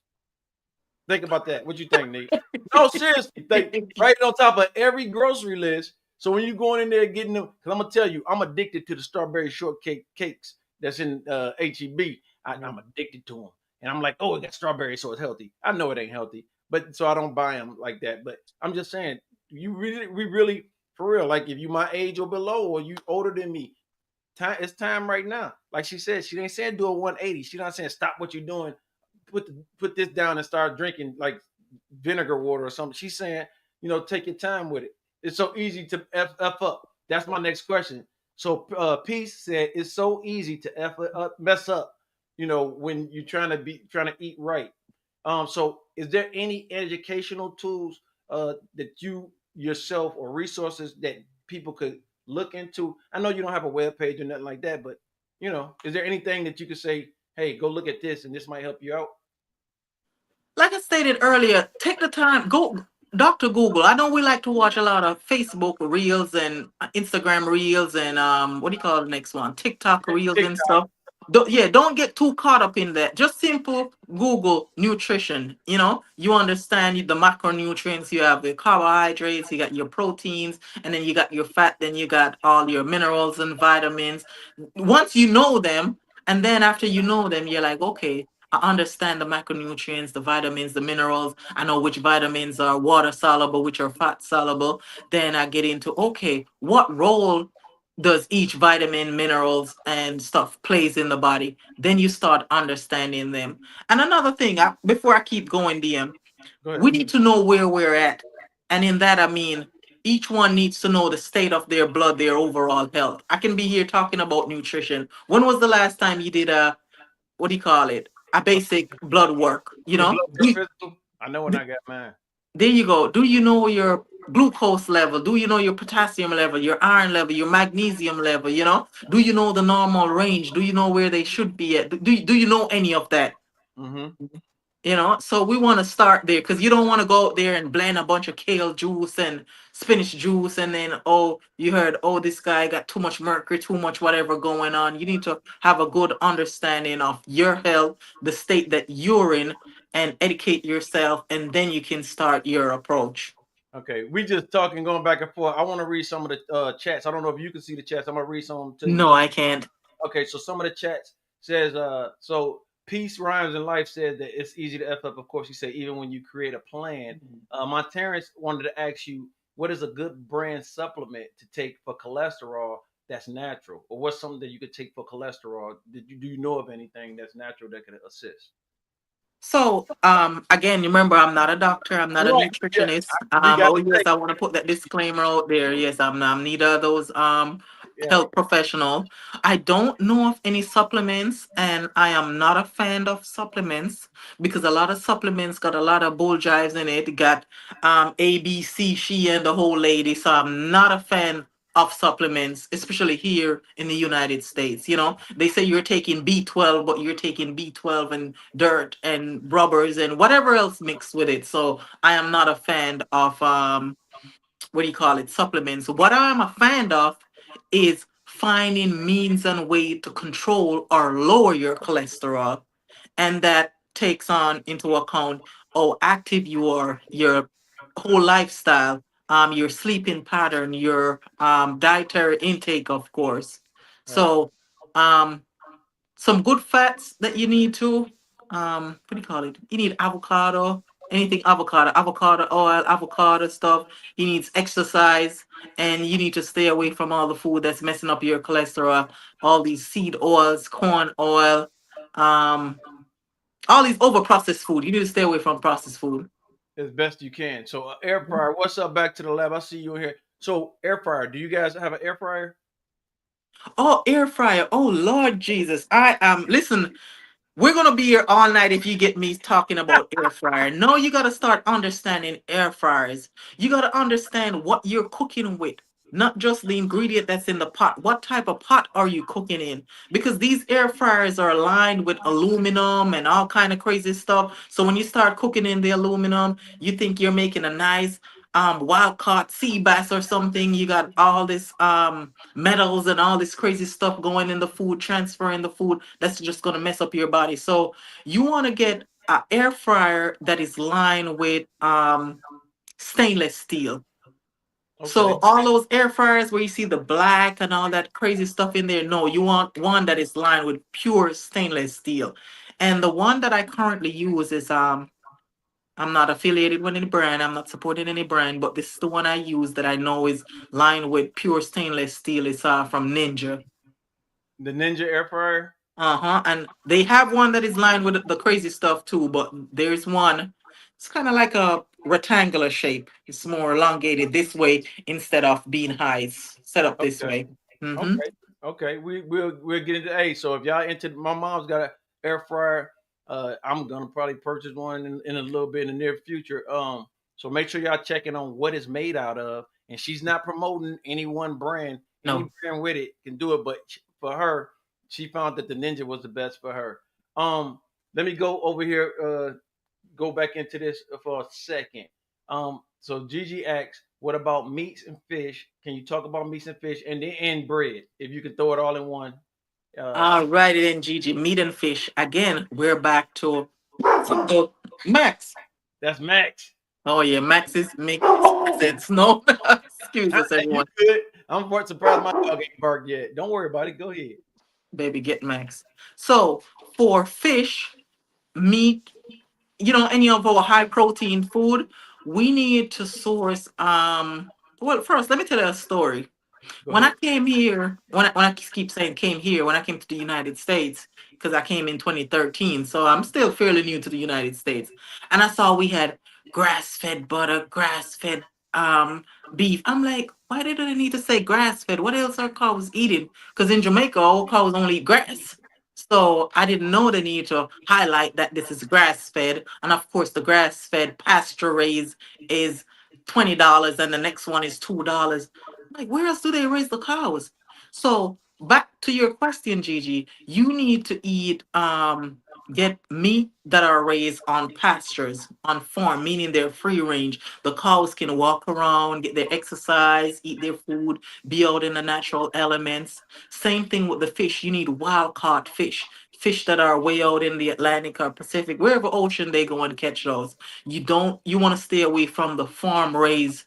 Think about that. What you think, Nate? No, seriously, like right on top of every grocery list. So when you going in there getting them, because I'm gonna tell you, I'm addicted to the strawberry shortcake cakes that's in HEB. I'm addicted to them, and I'm like, oh, it got strawberry, so it's healthy. I know it ain't healthy, but so I don't buy them like that. But I'm just saying, we really, for real, like if you my age or below, or you older than me, it's time right now. Like she said, she ain't saying do a 180. She's not saying stop what you're doing, put this down and start drinking like vinegar water or something. She's saying, take your time with it. It's so easy to f up. That's my next question. So Peace said it's so easy to up, mess up. When you're trying to eat right. So is there any educational tools that you yourself or resources that people could look into? I know you don't have a web page or nothing like that, but is there anything that you could say, hey, go look at this and this might help you out? Like I stated earlier, take the time, go Dr. Google. I know we like to watch a lot of Facebook reels and Instagram reels and what do you call the next one? TikTok reels and TikTok. stuff. Don't get too caught up in that. Just simple Google nutrition. You understand the macronutrients. You have the carbohydrates, you got your proteins, and then you got your fat, then you got all your minerals and vitamins. Once you know them, and then after you know them, you're like, okay, I understand the macronutrients, the vitamins, the minerals. I know which vitamins are water soluble, which are fat soluble. Then I get into, okay, what role does each vitamin, minerals, and stuff plays in the body? Then you start understanding them. And another thing, before I keep going, DM, Go ahead. we need to know where we're at. And in that, I mean, each one needs to know the state of their blood, their overall health. I can be here talking about nutrition. When was the last time you did a, what do you call it? A basic blood work, Your blood work physical. I know when I got mine. there you go. Do you know your glucose level? Do you know your potassium level, your iron level, your magnesium level? Do you know the normal range? Do you know where they should be at? Do you know any of that? Mm-hmm. So we want to start there because you don't want to go out there and blend a bunch of kale juice and spinach juice and then, oh, you heard, oh, this guy got too much mercury, too much whatever going on. You need to have a good understanding of your health, the state that you're in, and educate yourself, and then you can start your approach. Okay, we just talking, going back and forth. I want to read some of the chats. I don't know if you can see the chats. I'm gonna read some of them to you. No, I can't. Okay, so some of the chats says, so Peace Rhymes in Life said that it's easy to F up. Of course, he said even when you create a plan. My Terrence wanted to ask you, what is a good brand supplement to take for cholesterol that's natural, or what's something that you could take for cholesterol? Do you know of anything that's natural that could assist? So, again, remember, I'm not a doctor. I'm not a Right. Yeah. nutritionist. We got Oh to yes, take. I want to put that disclaimer out there. Yes, I'm neither of those Yeah. health professional. I don't know of any supplements, and I am not a fan of supplements because a lot of supplements got a lot of bull jives in it. Got A, B, C, she, and the whole lady. So I'm not a fan of supplements, especially here in the United States. They say you're taking B12, but you're taking B12 and dirt and rubbers and whatever else mixed with it. So I am not a fan of what do you call it, supplements. What I'm a fan of is finding means and way to control or lower your cholesterol, and that takes on into account how active you are, your whole lifestyle, your sleeping pattern, your dietary intake, of course. Right. So um some good fats that you need to what do you call it, you need avocado, anything avocado, avocado oil, avocado stuff. You need exercise, and you need to stay away from all the food that's messing up your cholesterol, all these seed oils, corn oil, um all these over processed food. You need to stay away from processed food. As best you can. So air fryer. What's up? Back to the lab. I see you in here. So air fryer. Do you guys have an air fryer? Oh, air fryer. Oh, Lord Jesus. I am, listen, we're gonna be here all night if you get me talking about air fryer. No, you gotta start understanding air fryers. You gotta understand what you're cooking with, not just the ingredient that's in the pot. What type of pot are you cooking in? Because these air fryers are lined with aluminum and all kind of crazy stuff. So when you start cooking in the aluminum, you think you're making a nice wild caught sea bass or something. You got all this metals and all this crazy stuff going in the food, transferring the food. That's just going to mess up your body. So you want to get an air fryer that is lined with stainless steel. So Okay. all those air fryers where you see the black and all that crazy stuff in there, no, you want one that is lined with pure stainless steel. And the one that I currently use is I'm not affiliated with any brand. I'm not supporting any brand, but this is the one I use that I know is lined with pure stainless steel. It's from Ninja. The Ninja air fryer. Uh-huh. And they have one that is lined with the crazy stuff too, but there's one. It's kind of like a rectangular shape. It's more elongated this way instead of being high. It's set up this Okay. way. Mm-hmm. Okay. Okay. We'll get into A. So if y'all into my mom's got an air fryer, I'm gonna probably purchase one in a little bit in the near future. So make sure y'all checking on what it's made out of. And she's not promoting any one brand. Any No. brand with it can do it, but for her, she found that the Ninja was the best for her. Let me go over here. Go back into this for a second. So Gigi asks, what about meats and fish? Can you talk about meats and fish and bread? If you can throw it all in one. Uh, All righty then, Gigi. Meat and fish. Again, we're back to Max. that's Max. Oh yeah, Max is making sense. No, excuse us, You everyone. good? I'm quite surprised my dog ain't barked yet. Don't worry about it. Go ahead. Baby, get Max. So for fish, meat, any of our high protein food, we need to source. Well, first, let me tell you a story. Go When I ahead. came here, when I keep saying came here, when I came to the United States, because I came in 2013, so I'm still fairly new to the United States, and I saw we had grass-fed butter, grass-fed beef. I'm like, why did they need to say grass-fed? What else are cows eating? Because in Jamaica, all cows only eat grass. So I didn't know the need to highlight that this is grass-fed, and of course, the grass-fed pasture raised is $20, and the next one is $2. Like, where else do they raise the cows? So back to your question, Gigi, you need to eat get meat that are raised on pastures, on farm, meaning they're free range. The cows can walk around, get their exercise, eat their food, be out in the natural elements. Same thing with the fish. You need wild caught fish. Fish that are way out in the Atlantic or Pacific, wherever ocean they go and catch those. You want to stay away from the farm raised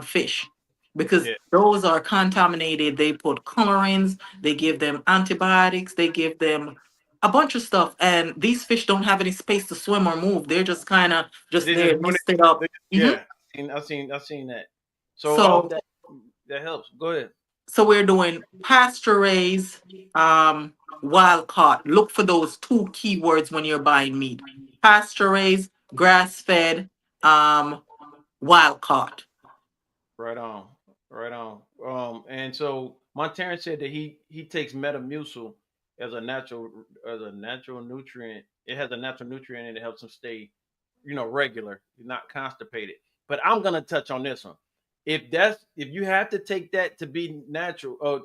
fish, because Yeah. those are contaminated. They put colorings, they give them antibiotics, they give them a bunch of stuff, and these fish don't have any space to swim or move. They're just kind of just They just there, doing nested it. up. Yeah. I've seen that. So I hope So, that helps. Go ahead. so we're doing pasture raised, wild caught. Look for those two keywords when you're buying meat: pasture raised, grass fed, wild caught. Right on. Right on. And so Montana said that he takes Metamucil as a natural nutrient. It has a natural nutrient and it helps him stay, regular, not constipated. But I'm gonna touch on this one. If you have to take that to be natural or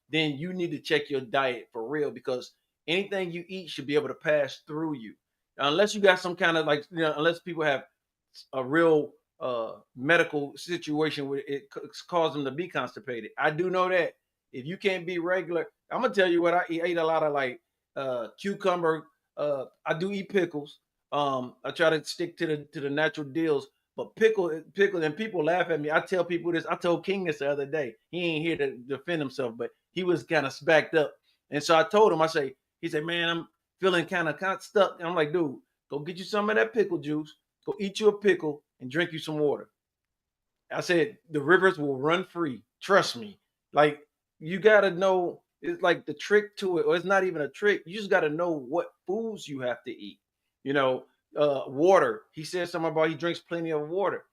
then you need to check your diet for real, because anything you eat should be able to pass through you. Unless you got some kind of, like, unless people have a real medical situation where it caused them to be constipated. I do know that if you can't be regular, I'm gonna tell you what I eat. I eat a lot of like cucumber. I do eat pickles. I try to stick to the natural deals. But pickle, and people laugh at me. I tell people this. I told King this the other day. He ain't here to defend himself, but he was kind of backed up. And so I told him, he said, man, I'm feeling kind of stuck. And I'm like, dude, go get you some of that pickle juice. Go eat you a pickle and drink you some water. I said, the rivers will run free. Trust me. Like, you got to know, it's like the trick to it, or it's not even a trick. You just got to know what foods you have to eat. You know, water. He said something about he drinks plenty of water.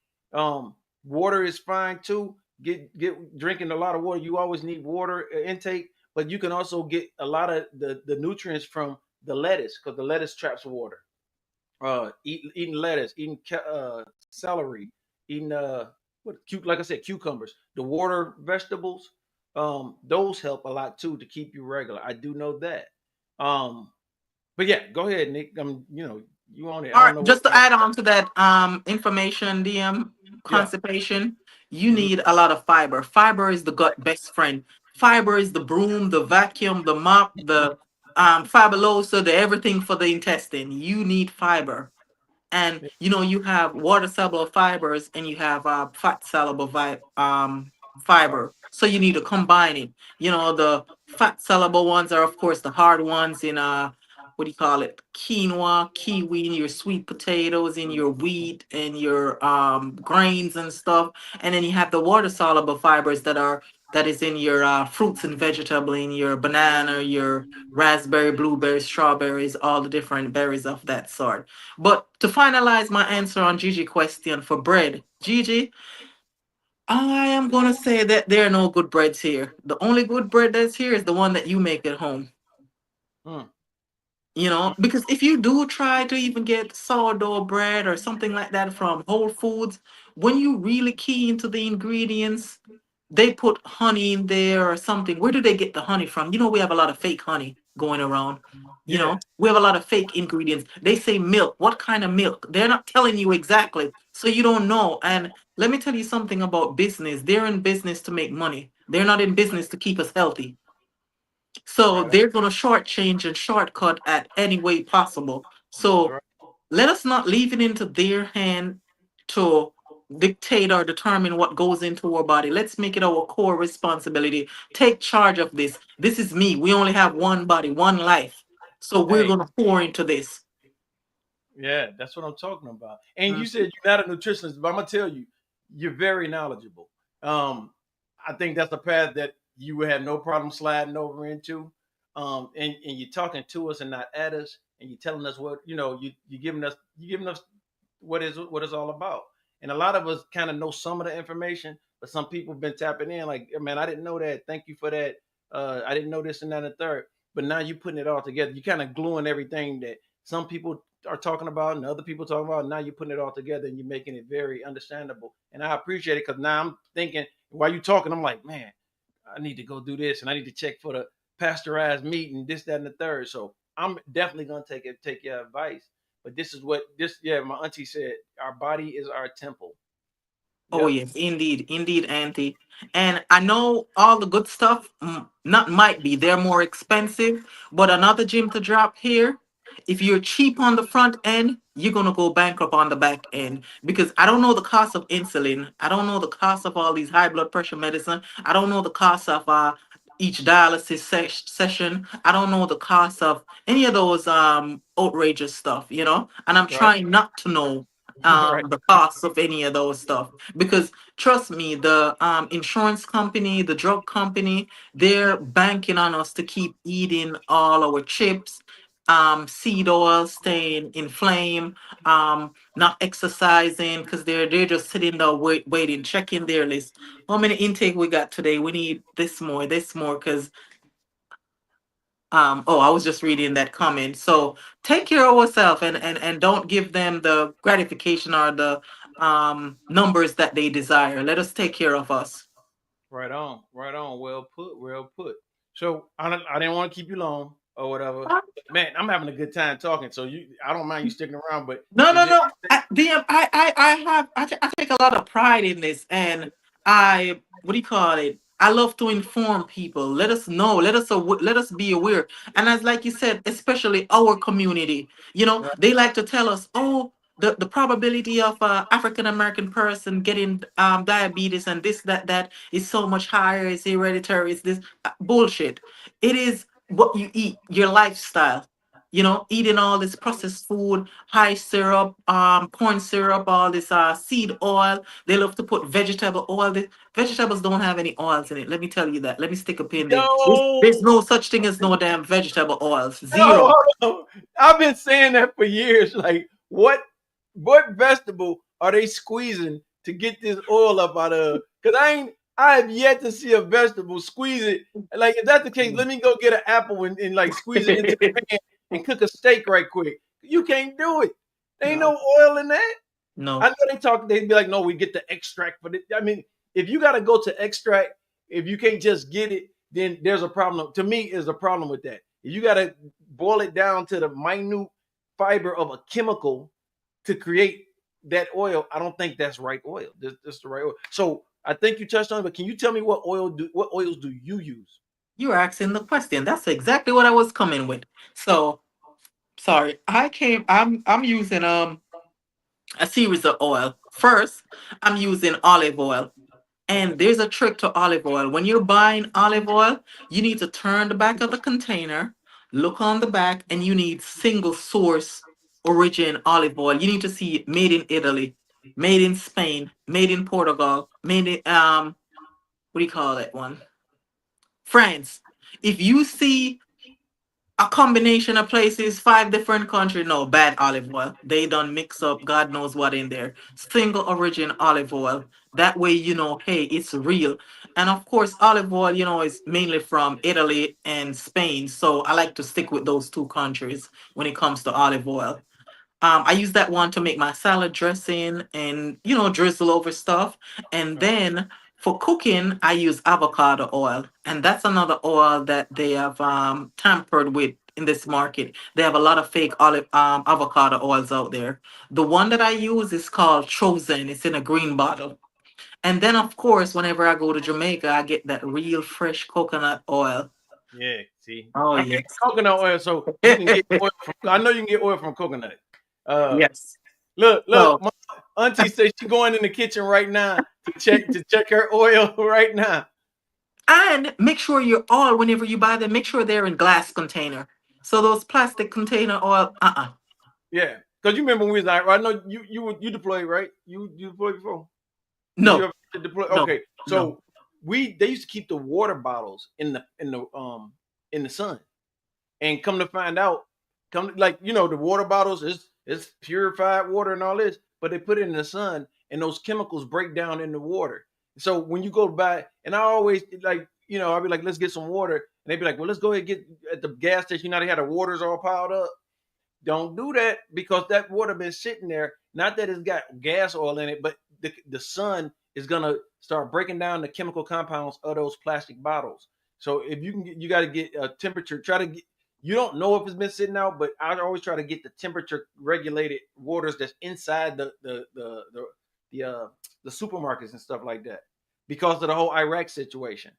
Water is fine too. Get drinking a lot of water. You always need water intake, but you can also get a lot of the nutrients from the lettuce because the lettuce traps water. Eating lettuce, eating celery, eating like I said, cucumbers, the water vegetables. Those help a lot too to keep you regular. I do know that. Um, but yeah, go ahead, Nick. You on it. I All don't right, know what. just to add on to that information, DM Yeah. constipation, you Mhm. need a lot of fiber. Fiber is the gut best friend. Fiber is the broom, the vacuum, the mop, the fibrinosa, the everything for the intestine. You need fiber. And Yeah. you have water soluble fibers and you have fat soluble fiber. So you need to combine it. The fat soluble ones are of course the hard ones in what do you call it? Quinoa, kiwi, in your sweet potatoes, in your wheat, and your grains and stuff. And then you have the water soluble fibers that is in your fruits and vegetable, in your banana, your raspberry, blueberry, strawberries, all the different berries of that sort. But to finalize my answer on Gigi question for bread, Gigi, I am gonna say that there are no good breads here. The only good bread that's here is the one that you make at home. Mm, Because if you do try to even get sourdough bread or something like that from Whole Foods, when you really key into the ingredients, they put honey in there or something. Where do they get the honey from? We have a lot of fake honey going around. yeah. We have a lot of fake ingredients. They say milk. What kind of milk? They're not telling you exactly. So you don't know. And let me tell you something about business. They're in business to make money. They're not in business to keep us healthy. So Right on. they're going to shortchange and shortcut at any way possible. So Right. let us not leave it into their hand to dictate or determine what goes into our body. Let's make it our core responsibility. Take charge of this. This is me. We only have one body, one life. So we're Hey, going to pour into this. yeah, that's what I'm talking about. And you Mm. said you're not a nutritionist, but I'm gonna tell you, you're very knowledgeable. Um, I think that's a path that you would have no problem sliding over into. And you're talking to us and not at us, and you're telling us what you giving us what it's all about. And a lot of us kind of know some of the information, but some people have been tapping in like, man, I didn't know that. Thank you for that. I didn't know this and that and the third. But now you putting it all together. You kind of gluing everything that some people are talking about and other people talking about. Now you're putting it all together and you're making it very understandable. And I appreciate it because now I'm thinking while you're talking, I'm like, man, I need to go do this and I need to check for the pasteurized meat and this, that, and the third. So I'm definitely gonna take your advice. But this is what this yeah, my auntie said, our body is our temple. Oh Yep. yes, indeed, indeed, Auntie. And I know all the good stuff. Not might be they're more expensive, but another gym to drop here. If you're cheap on the front end, you're gonna go bankrupt on the back end because I don't know the cost of insulin. I don't know the cost of all these high blood pressure medicine. I don't know the cost of each dialysis session. I don't know the cost of any of those outrageous stuff. And I'm Right. trying not to know Right. the costs of any of those stuff because trust me, the insurance company, the drug company, they're banking on us to keep eating all our chips, seed oil, staying inflamed, not exercising because they're just sitting there waiting, checking their list. How many intake we got today? We need this more because oh, I was just reading that comment. So take care of yourself and don't give them the gratification or the numbers that they desire. Let us take care of us. Right on. Right on. Well put. Well put. So I didn't want to keep you long. or whatever. Man, I'm having a good time talking, so I don't mind you sticking around. But No, is no, there? no. I take a lot of pride in this, and what do you call it? I love to inform people. Let us know. Let us be aware. And as like you said, especially our community, they like to tell us, oh, the probability of a African American person getting diabetes and this that is so much higher. It's hereditary. It's this bullshit. It is what you eat, your lifestyle. Eating all this processed food, high syrup, corn syrup, all this seed oil. They love to put vegetable oil. The vegetables don't have any oils in it. Let me tell you that. Let me stick a pin there. There's Yo, no such thing as no damn vegetable oils. yo, Zero. hold on. I've been saying that for years. Like, what vegetable are they squeezing to get this oil up out of? Because I have yet to see a vegetable squeeze it. Like, if that's the case, let me go get an apple and like squeeze it into the pan and cook a steak right quick. You can't do it. There ain't No, no oil in that. I no. know they'd be like, no, we get the extract for it. I mean, if you got to go to extract, if you can't just get it, then there's a problem. To me, is a problem with that. If you got to boil it down to the minute fiber of a chemical to create that oil, I don't think that's right oil. That's the right oil. So I think you touched on it, but can you tell me what oils do you use? You're asking the question. That's exactly what I was coming with. So sorry. I'm using a series of oil. First, I'm using olive oil. And there's a trick to olive oil. When you're buying olive oil, you need to turn the back of the container, look on the back, and you need single source origin olive oil. You need to see it made in Italy, made in Spain, made in Portugal, made in what do you call that one? France. If you see a combination of places, 5 different countries. No, bad olive oil. They done mix up God knows what in there. Single origin olive oil. That way, hey, it's real. And of course, olive oil, is mainly from Italy and Spain. So I like to stick with those two countries when it comes to olive oil. I use that one to make my salad dressing and, drizzle over stuff. And then for cooking, I use avocado oil. And that's another oil that they have tampered with in this market. They have a lot of fake avocado oils out there. The one that I use is called Chosen. It's in a green bottle. And then, of course, whenever I go to Jamaica, I get that real fresh coconut oil. Yeah, see, Oh, I get yes. coconut oil, so you can get oil from. I know you can get oil from coconut. Uh, Yes. look, So, my auntie says she's going in the kitchen right now to check her oil right now. and make sure your oil, whenever you buy them, make sure they're in glass container. So those plastic container oil, Yeah, because you remember when we was like, I know you deployed, right? You deployed before. Did you no, ever deploy? no, Okay, no. so they used to keep the water bottles in the sun, and come to find out, like the water bottles is purified water and all this, but they put it in the sun, and those chemicals break down in the water. So when you go buy, and I always like I'll be like, let's get some water, and they'd be like, well, let's go ahead and get at the gas station. They had the waters all piled up. Don't do that because that water been sitting there. Not that it's got gas oil in it, but the sun is gonna start breaking down the chemical compounds of those plastic bottles. So if you can, you got to get a temperature. Try to get. You don't know if it's been sitting out, but I always try to get the temperature regulated waters that's inside the supermarkets and stuff like that because of the whole Iraq situation.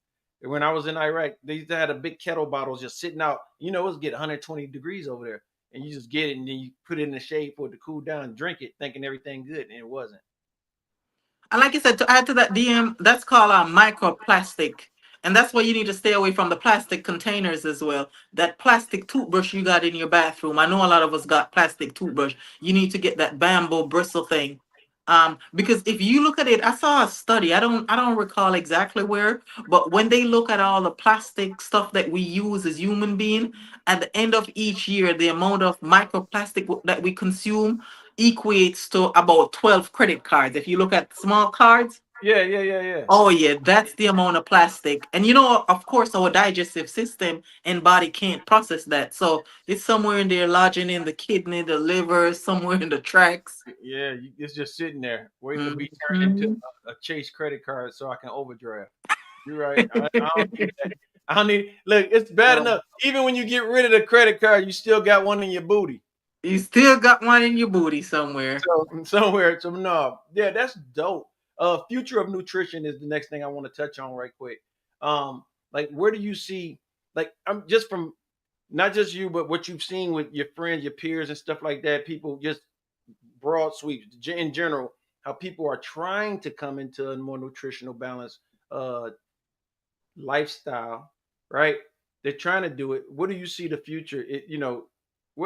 When I was in Iraq, they used to have a big kettle bottles just sitting out. It was get 120 degrees over there and you just get it and then you put it in the shade for it to cool down and drink it, thinking everything good, and it wasn't. And like I said, to add to that, DM, that's called a microplastic. And that's why you need to stay away from the plastic containers as well. That plastic toothbrush you got in your bathroom. I know a lot of us got plastic toothbrush. You need to get that bamboo bristle thing. Because if you look at it, I saw a study. I don't recall exactly where, but when they look at all the plastic stuff that we use as human being, at the end of each year, the amount of microplastic that we consume equates to about 12 credit cards. If you look at small cards, Yeah. oh yeah, that's the amount of plastic. And of course, our digestive system and body can't process that. So it's somewhere in there lodging in the kidney, the liver, somewhere in the tracks. Yeah, it's just sitting there waiting to be turned into Mhm. a Chase credit card so I can overdraft. You're right. I don't need that. I don't need look, it's bad So enough. Even when you get rid of the credit card, you still got one in your booty. you still got one in your booty somewhere. So somewhere. So no, yeah, that's dope. Future of nutrition is the next thing I want to touch on right quick. Like where do you see like I'm just from not just you, but what you've seen with your friends, your peers, and stuff like that. People just broad sweeps in general. How people are trying to come into a more nutritional balance uh, lifestyle, right? They're trying to do it. What do you see the future?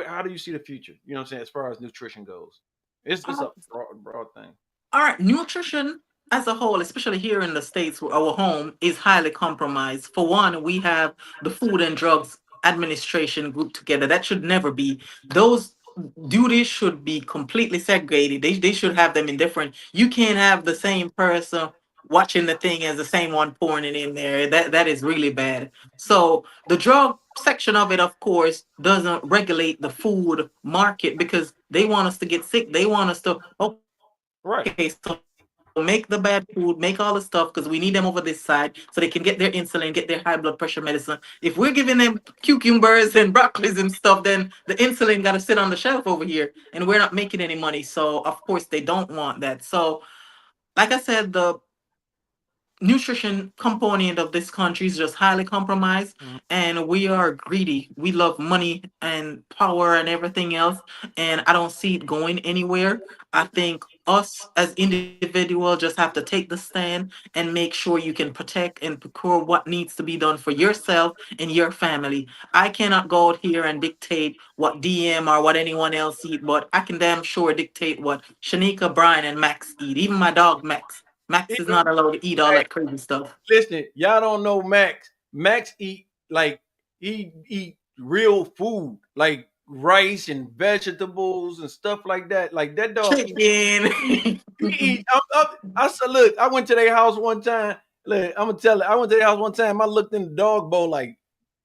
How do you see the future? You know what I'm saying as far as nutrition goes. It's Uh, a broad thing. all right, nutrition as a whole, especially here in the States, where our home is highly compromised. For one, we have the Food and Drugs Administration group together. That should never be. Those duties should be completely segregated. They should have them in different. You can't have the same person watching the thing as the same one pouring it in there. That is really bad. So the drug section of it, of course, doesn't regulate the food market because they want us to get sick. They want us to, okay, so Right. make the bad food, make all the stuff because we need them over this side so they can get their insulin, get their high blood pressure medicine. If we're giving them cucumbers and broccolis and stuff, then the insulin got to sit on the shelf over here and we're not making any money. So, of course, they don't want that. So, like I said, the nutrition component of this country is just highly compromised, Mhm. and we are greedy. We love money and power and everything else, and I don't see it going anywhere. I think us as individuals just have to take the stand and make sure you can protect and procure what needs to be done for yourself and your family. I cannot go out here and dictate what DM or what anyone else eat, but I can damn sure dictate what Shanika, Brian, and Max eat. Even my dog Max. Max is Even not allowed to eat all hey, that crazy stuff. listen, y'all don't know Max. Max eat like he eat real food, like rice and vegetables and stuff like that. Like that dog eat. Chicken. He eat. I said, look, I went to their house one time. Look, I'm gonna tell it. I went to their house one time. I looked in the dog bowl like,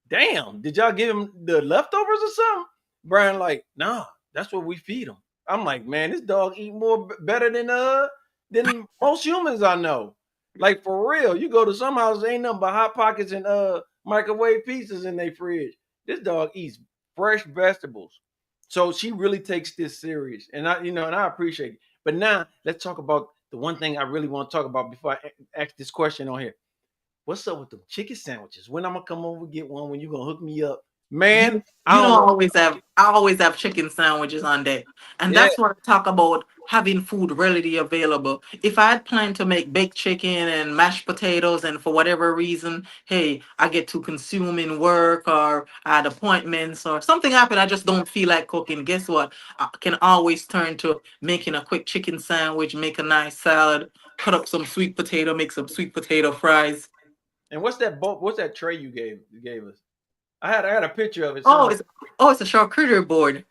damn, did y'all give him the leftovers or something? Brian, like, nah, that's what we feed him. I'm like, man, this dog eat more better than most humans I know. Like for real. You go to some houses, ain't nothing but hot pockets and microwave pizzas in their fridge. This dog eats fresh vegetables. So she really takes this serious. And I appreciate it. But now let's talk about the one thing I really want to talk about before I ask this question on here. What's up with them chicken sandwiches? When I'm gonna come over get one? When you gonna hook me up, man? you I you know don't know. I always have chicken sandwiches on deck. And Yeah, that's what I talk about having food readily available. If I had planned to make baked chicken and mashed potatoes and for whatever reason, hey, I get to consume in work or I had appointments or something happened, I just don't feel like cooking. Guess what? I can always turn to making a quick chicken sandwich, make a nice salad, cut up some sweet potato, make some sweet potato fries. and what's that tray you gave us? I had a picture of it Oh, somewhere. it's a charcuterie board.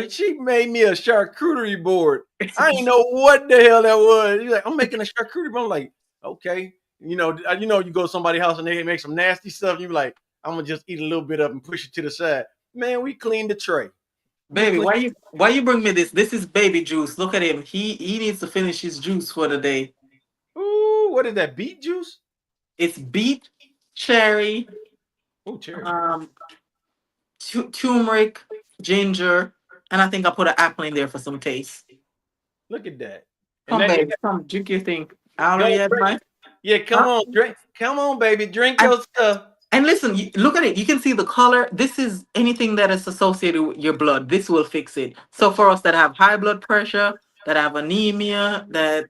She made me a charcuterie board. I didn't know what the hell that was. You're like, I'm making a charcuterie board. I'm like, okay. You go to somebody's house and they make some nasty stuff. You like, I'm gonna just eat a little bit of it and push it to the side. Man, we cleaned the tray. We Baby, cleaned. why you bring me this? This is baby juice. Look at him. He needs to finish his juice for the day. Ooh, what is that? Beet juice? It's beet, cherry, Oh, cherry. um, turmeric, ginger, and I think I put an apple in there for some taste. Look at that. And Come, then baby, come drink your thing. I go already had drink. mine. Yeah, come Huh? on, drink. Come on, baby, drink And your stuff. and listen, look at it. You can see the color. This is anything that is associated with your blood. This will fix it. So for us that have high blood pressure, that have anemia, that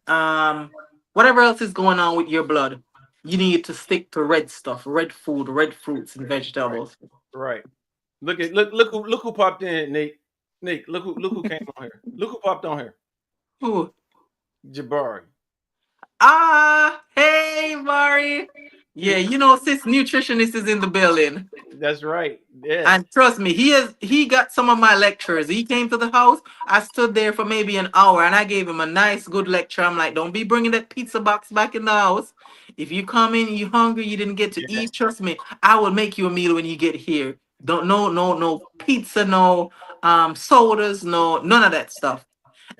whatever else is going on with your blood, you need to stick to red stuff, red food, red fruits and Right, vegetables. right. Look who popped in, Nate. Nate, look who came on here. Look who popped on here. Ooh. Jabari. Hey Mari. Yeah, sis nutritionist is in the building. That's right. Yes. And trust me, he got some of my lectures. He came to the house. I stood there for maybe an hour and I gave him a nice good lecture. I'm like, don't be bringing that pizza box back in the house. If you come in, you hungry, you didn't get to Yeah. eat, trust me, I will make you a meal when you get here. Don't no pizza, no sodas, no none of that stuff.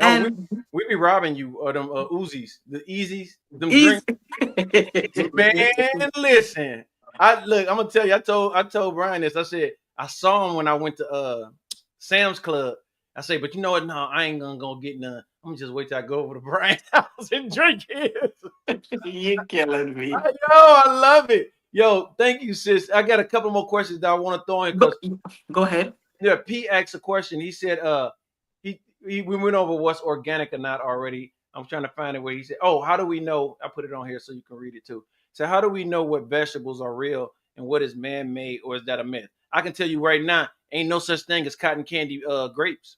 Oh, we And we be robbing you of them Uzis, the Easies, them he's drinks. Man, listen. I'm gonna tell you. I told Brian this. I said I saw him when I went to Sam's Club. I say, but you know what? No, I ain't gonna go get none. I'm gonna just wait till I go over to Brian's house and drink his. You killing me. I love it. Yo, thank you, sis. I got a couple more questions that I want to throw in Go, because go ahead. yeah, P asked a question. He said, we went over what's organic or not already. I'm trying to find it where he said, oh, how do we know? I put it on here so you can read it too. So how do we know what vegetables are real and what is man-made, or is that a myth? I can tell you right now, ain't no such thing as cotton candy grapes.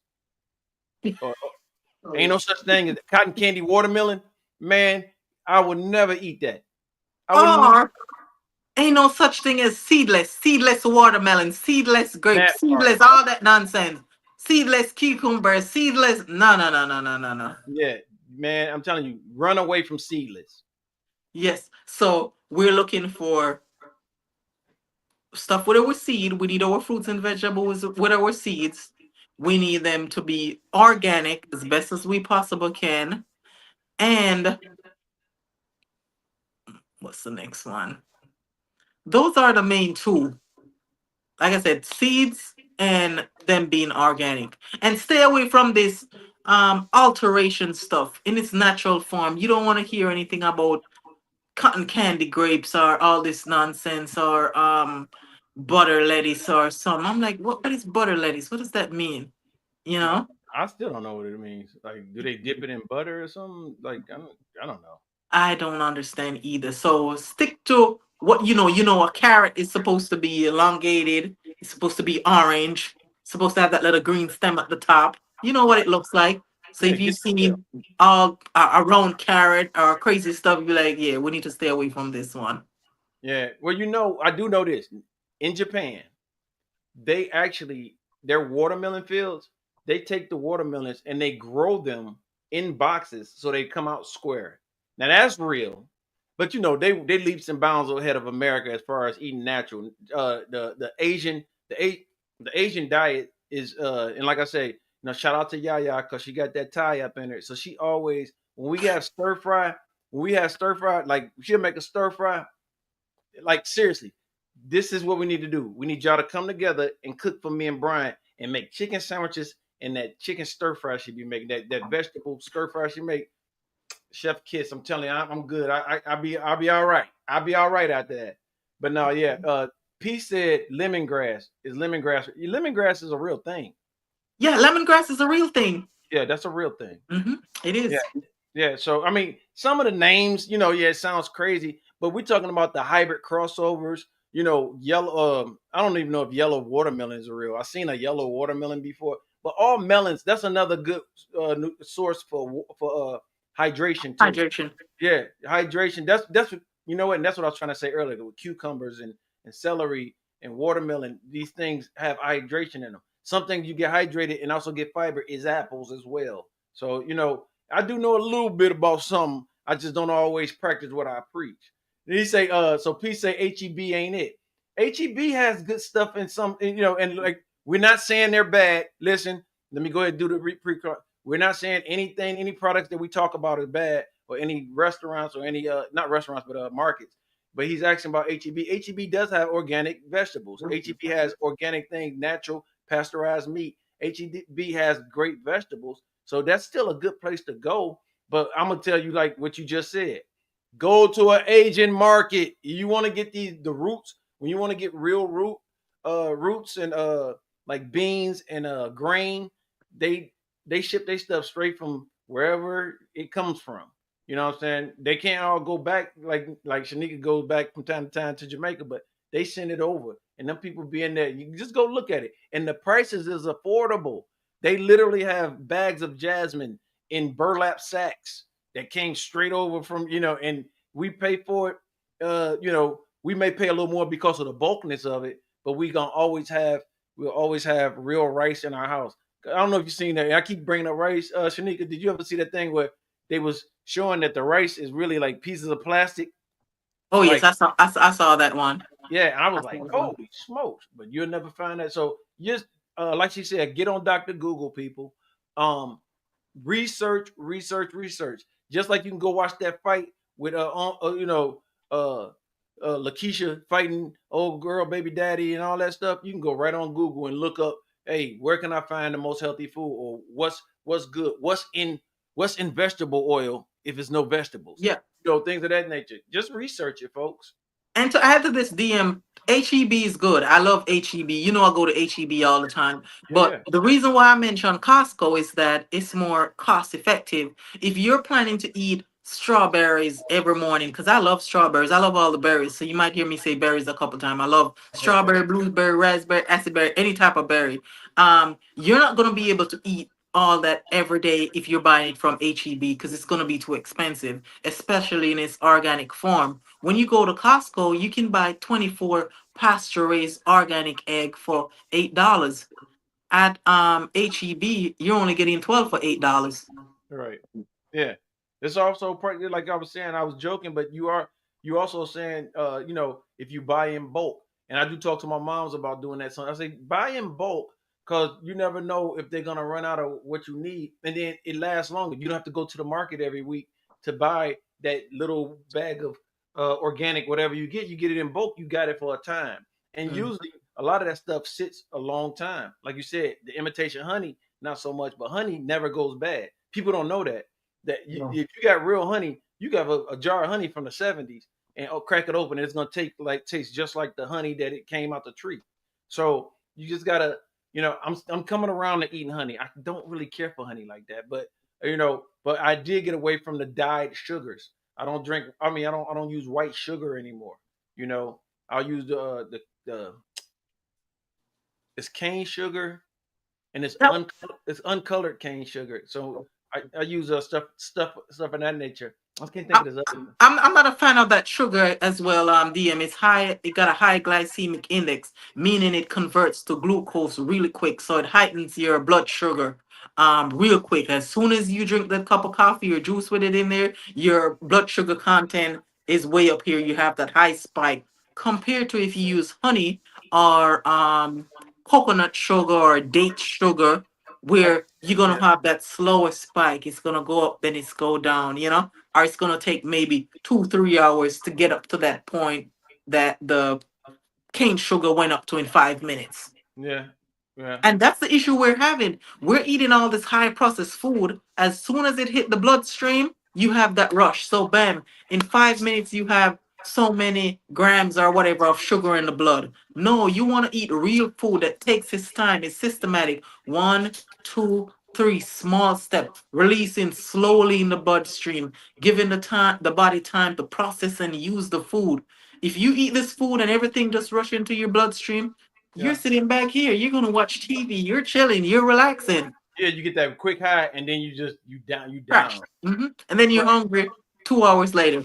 Or ain't no such thing as cotton candy watermelon. Man, I would never eat that. I would never Or ain't no such thing as seedless watermelon, seedless grapes, that part. seedless all that nonsense, seedless cucumber, seedless. No, no, no, no, no, no, no. Yeah, man, I'm telling you, run away from seedless. Yes. So we're looking for stuff with our seed. We need our fruits and vegetables with our seeds. We need them to be organic as best as we possibly can. And what's the next one? Those are the main two. Like I said, seeds and them being organic. And stay away from this alteration stuff in its natural form. You don't want to hear anything about cotton candy grapes or all this nonsense or butter lettuce or something. I'm like, what is butter lettuce? What does that mean? You Yeah, know? I still don't know what it means. Like, do they dip it in butter or something? Like, I don't know. I don't understand either. So stick to what you know. You know, a carrot is supposed to be elongated. It's supposed to be orange. It's supposed to have that little green stem at the top. You know what it looks like. So Yeah, if you get see all a round carrot or crazy stuff, you be like, yeah, we need to stay away from this one. yeah. Well, I do know this. In Japan, they actually their watermelon fields. They take the watermelons and they grow them in boxes so they come out square. Now that's real, but they leaps and bounds ahead of America as far as eating natural. The Asian diet is and like I say, shout out to Yaya because she got that tie up in her. So she always when we have stir fry, like she'll make a stir fry. Like seriously, this is what we need to do. We need y'all to come together and cook for me and Brian and make chicken sandwiches and that chicken stir fry she be making, that vegetable stir fry she make. Chef Kiss, I'm telling you, I'm good. I'll be all right. I'll be all right after that. But no, yeah. P said lemongrass is lemongrass. Lemongrass is a real thing. Yeah, lemongrass is a real thing. Yeah, that's a real thing. It Yeah, is. yeah. So I mean, some of the names, yeah, it sounds crazy, but we're talking about the hybrid crossovers. Yellow. I don't even know if yellow watermelon is real. I've seen a yellow watermelon before, but all melons. That's another good source for hydration too. Hydration. Yeah, hydration. That's what and that's what I was trying to say earlier with cucumbers and celery and watermelon. These things have hydration in them. Something you get hydrated and also get fiber is apples as well. So I do know a little bit about something. I just don't always practice what I preach. And he say, so P say HEB ain't it. HEB has good stuff in some, and like we're not saying they're bad. Listen, let me go ahead and do the pre. We're not saying any products that we talk about is bad or any restaurants or any not restaurants but markets. But he's asking about HEB. HEB does have organic vegetables. HEB has organic things, natural pasteurized meat. HEB has great vegetables. So that's still a good place to go. But I'm gonna tell you like what you just said. Go to an Asian market. You want to get the roots. When you want to get real roots and like beans and grain, they ship their stuff straight from wherever it comes from. You know what I'm saying? They can't all go back like Shanika goes back from time to time to Jamaica, but they send it over. And them people be in there. You can just go look at it. And the prices is affordable. They literally have bags of jasmine in burlap sacks that came straight over from, and we pay for it. We may pay a little more because of the bulkness of it, but we'll always have real rice in our house. I don't know if you've seen that. I keep bringing up rice. Shanika, did you ever see that thing where they was showing that the rice is really like pieces of plastic? Oh yes, Like, I saw that one. yeah, I was I like, saw that one. holy smokes! But you'll never find that. So just like she said, get on Dr. Google, people. Um, research. Just like you can go watch that fight with Lakeisha fighting old girl, baby daddy, and all that stuff, you can go right on Google and look up, hey, where can I find the most healthy food, or what's good, what's in vegetable oil if it's no vegetables, Yeah. things of that nature. Just research it, folks. And to add to this, DM, HEB is good. I love HEB. You know, I go to HEB all the time. Yeah, But yeah, the reason why I mention Costco is that it's more cost effective. If you're planning to eat strawberries every morning, because I love strawberries, I love all the berries. So you might hear me say berries a couple times. I love strawberry, blueberry, raspberry, acid berry, any type of berry. You're not going to be able to eat all that every day if you're buying it from HEB because it's going to be too expensive, especially in its organic form. When you go to Costco, you can buy 24 pasture raised organic egg for $8. At HEB, you're only getting 12 for $8. right. Yeah, it's also like I was saying. I was joking, but you also saying, if you buy in bulk, and I do talk to my moms about doing that. So I say buy in bulk because you never know if they're gonna run out of what you need, and then it lasts longer. You don't have to go to the market every week to buy that little bag of organic whatever you get. You get it in bulk. You got it for a time, and Mm. usually a lot of that stuff sits a long time. Like you said, the imitation honey, not so much, but honey never goes bad. People don't know that No. if you got real honey, you got a jar of honey from the 70s and crack it open, and it's gonna taste just like the honey that it came out the tree. So you just gotta, I'm coming around to eating honey. I don't really care for honey like that, but I did get away from the dyed sugars. I don't drink. I mean, I don't use white sugar anymore. I'll use the it's cane sugar, and it's uncolored cane sugar. So I use stuff in that nature. I can't think I- of this other. I'm not a fan of that sugar as well. DM, it's high. It got a high glycemic index, meaning it converts to glucose really quick, so it heightens your blood sugar real quick. As soon as you drink that cup of coffee or juice with it in there, your blood sugar content is way up here. You have that high spike compared to if you use honey or coconut sugar or date sugar, I, where you're gonna yeah, have that slower spike. It's gonna go up, then it's go down. Or it's gonna take maybe 2-3 hours to get up to that point that the cane sugar went up to in 5 minutes. yeah, yeah, And that's the issue we're having. We're eating all this high processed food. As soon as it hit the bloodstream, you have that rush. So bam, in 5 minutes you have so many grams or whatever of sugar in the blood. No, you want to eat real food that takes its time. It's systematic. One, two, three, small step, releasing slowly in the bloodstream, giving the body time to process and use the food. If you eat this food and everything just rush into your bloodstream, you're yeah, sitting back here. You're gonna watch TV. You're chilling. You're relaxing. yeah. You get that quick high, and then you Crash. down. And then you're Right. hungry 2 hours later.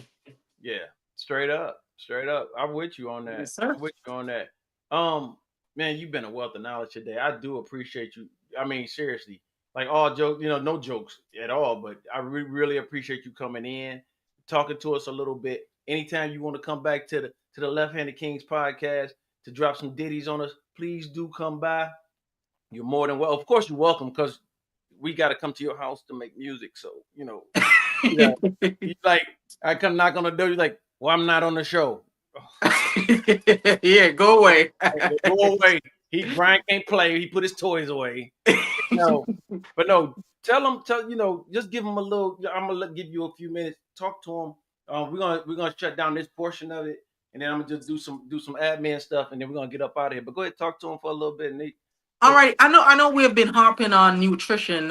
Yeah, straight up, straight up. I'm with you on that. Yes, sir. I'm with you on that. Um, Man, you've been a wealth of knowledge today. I do appreciate you. I mean, seriously, like all jokes, no jokes at all, but I really appreciate you coming in, talking to us a little bit. Anytime you want to come back to the Left Handed Kings podcast to drop some ditties on us, please do come by. You're more than well. Of course, you're welcome because we got to come to your house to make music. So yeah, you like I come knock on the door. You're like, well, I'm not on the show. Yeah, go away. Go away. Brian can't play. He put his toys away. No, but no. Just give him a little. I'm gonna give you a few minutes. Talk to him. We're gonna shut down this portion of it, and then I'm gonna just do some admin stuff, and then we're gonna get up out of here. But go ahead, talk to him for a little bit, and All right. I know we have been harping on nutrition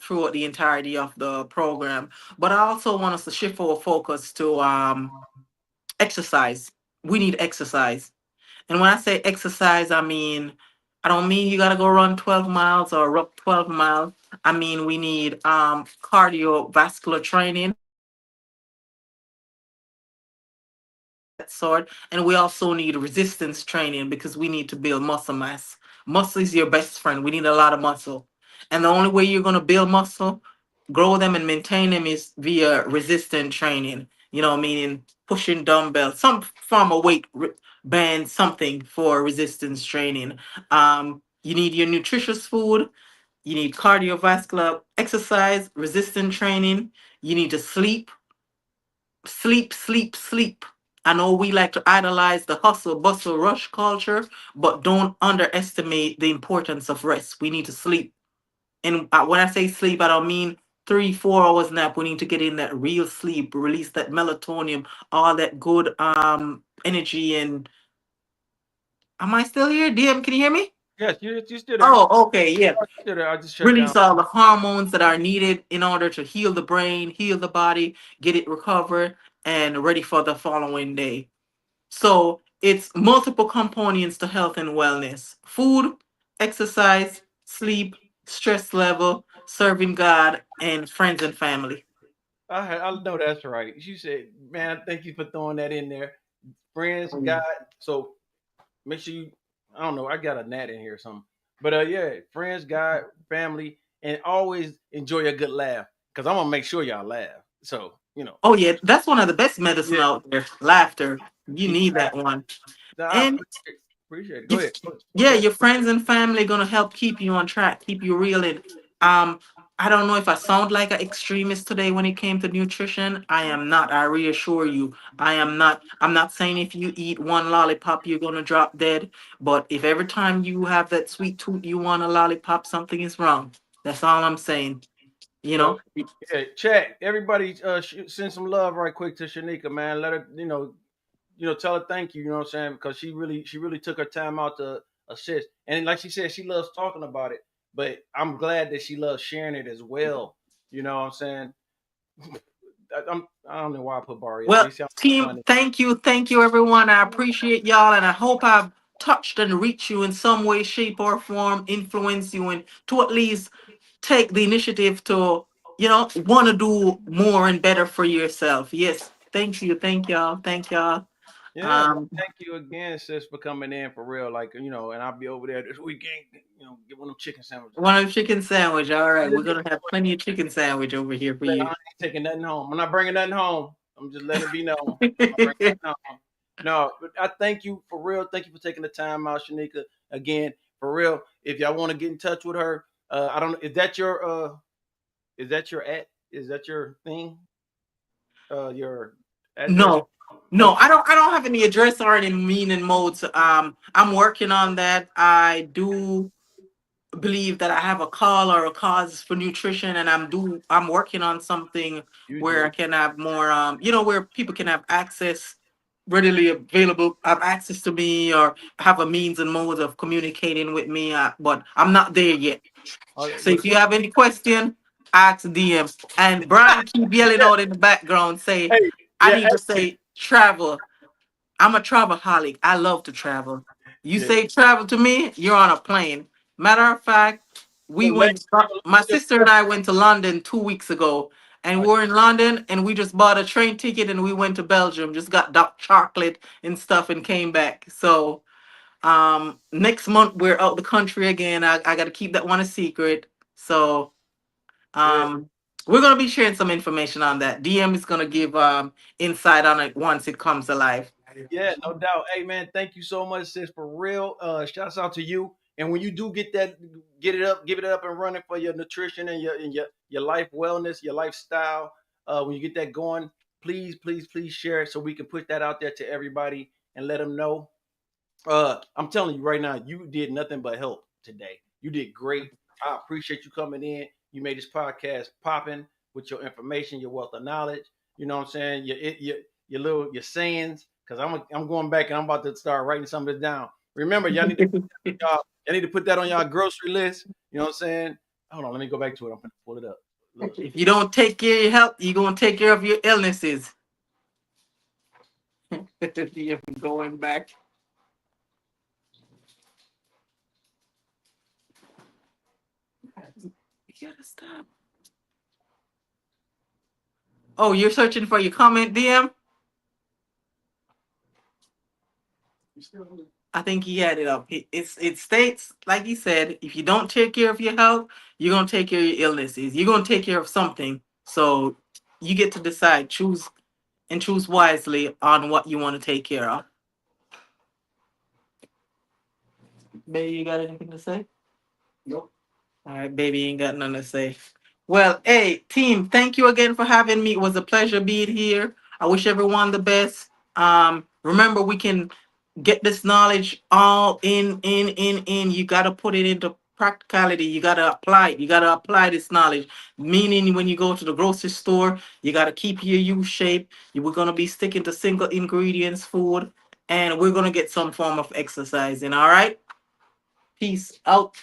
throughout the entirety of the program, but I also want us to shift our focus to exercise. We need exercise. And when I say exercise, I don't mean you gotta go run 12 miles or run 12 miles. I mean we need cardiovascular training, that sort, and we also need resistance training because we need to build muscle mass. Muscle is your best friend. We need a lot of muscle. And the only way you're gonna build muscle, grow them and maintain them is via resistant training. Meaning pushing dumbbells, some form of band, something for resistance training. You need your nutritious food. You need cardiovascular exercise, resistant training. You need to sleep, sleep, sleep, sleep. I know we like to idolize the hustle, bustle, rush culture, but don't underestimate the importance of rest. We need to sleep. And when I say sleep, I don't mean 3, 4 hours nap. We need to get in that real sleep, release that melatonin, all that good energy. And am I still here? DM, can you hear me? Yes, you still there. Oh, okay, yeah. Still there. I just shut down. Release all the hormones that are needed in order to heal the brain, heal the body, get it recovered, and ready for the following day. So it's multiple components to health and wellness: food, exercise, sleep, stress level, serving God, and friends and family. I know that's right. She said, "Man, thank you for throwing that in there." Friends, God. So make sure you. I don't know. I got a gnat in here or something. But yeah, friends, God, family, and always enjoy a good laugh because I'm gonna make sure y'all laugh. So Oh yeah, that's one of the best medicine yeah, out there. Laughter. You keep need that one. I And appreciate it. Go if ahead. Go ahead. yeah, Go ahead. your friends and family gonna help keep you on track, keep you real. And um, I don't know if I sound like an extremist today when it came to nutrition. I am not. I reassure you, I am not. I'm not saying if you eat one lollipop you're gonna drop dead. But if every time you have that sweet tooth you want a lollipop, something is wrong. That's all I'm saying. You Well, know. yeah, chat. Everybody, send some love right quick to Shanika, man. Let her, tell her thank you. You know what I'm saying? Because she really took her time out to assist. And like she said, she loves talking about it. But I'm glad that she loves sharing it as well. You know what I'm saying? I don't know why I put Barry up. Well, They sound team, funny. thank you, everyone. I appreciate y'all, and I hope I've touched and reached you in some way, shape, or form, influence you, and to at least take the initiative to, want to do more and better for yourself. Yes, thank y'all, thank y'all. Yeah, man. Um, Thank you again, sis, for coming in for real. Like, and I'll be over there this weekend, get one of them chicken sandwiches. one of chicken sandwich. All I'm right, we're just gonna have plenty of chicken sandwich over here for I you. ain't taking nothing home. I'm not bringing nothing home. I'm just letting it be known. I'm not bringing nothing home. No, but I thank you for real. Thank you for taking the time out, Shanika. Again, for real. If y'all want to get in touch with her, I don't know. Is that your thing? Your address? No, no, Okay. I don't have any address or any meaning modes. I'm working on that. I do believe that I have a call or a cause for nutrition, and I'm working on something You where do. I can have more where people can have access, readily available, have access to me, or have a means and mode of communicating with me, but I'm not there yet. So Well, if you have any question, ask DM. And Brian keep yelling yeah, out in the background, say, hey, I yeah, need to say travel. I'm a travelholic. I love to travel. You yeah. say travel to me, you're on a plane. Matter of fact, Your leg, my your sister and I went to London 2 weeks ago, and leg- we're in London, and we just bought a train ticket and we went to Belgium, just got dark chocolate and stuff and came back. So next month we're out the country again. I gotta keep that one a secret. So yeah. um we're gonna be sharing some information on that. DM is gonna give insight on it once it comes alive. Yeah, no doubt. Hey man, thank you so much, sis, for real. Shouts out to you. And when you do get that, get it up, give it up and running for your nutrition and your life wellness, your lifestyle. When you get that going, please, please, please share it so we can put that out there to everybody and let them know. I'm telling you right now, you did nothing but help today. You did great. I appreciate you coming in. You made this podcast popping with your information, your wealth of knowledge. You know what I'm saying? Your sayings. Because I'm going back and I'm about to start writing some of this down. Remember, y'all need to put that on y'all grocery list. You know what I'm saying? Hold on, let me go back to it. I'm gonna pull it up. Look. If you don't take care of your health, you're gonna take care of your illnesses. You're going back. You gotta stop. Oh, you're searching for your comment, DM? I think he had it up. It states, like he said, if you don't take care of your health, you're gonna take care of your illnesses. You're gonna take care of something. So you get to decide, choose wisely on what you want to take care of. Baby, you got anything to say? Nope. All right, baby, you ain't got nothing to say. Well, hey, team, thank you again for having me. It was a pleasure being here. I wish everyone the best. Remember, we can get this knowledge all in. You got to put it into practicality. You got to apply it. You got to apply this knowledge. Meaning, when you go to the grocery store, you got to keep your U shape. We're going to be sticking to single ingredients food, and we're going to get some form of exercising. All right. Peace out.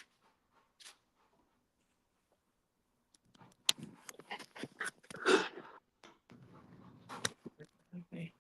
Okay.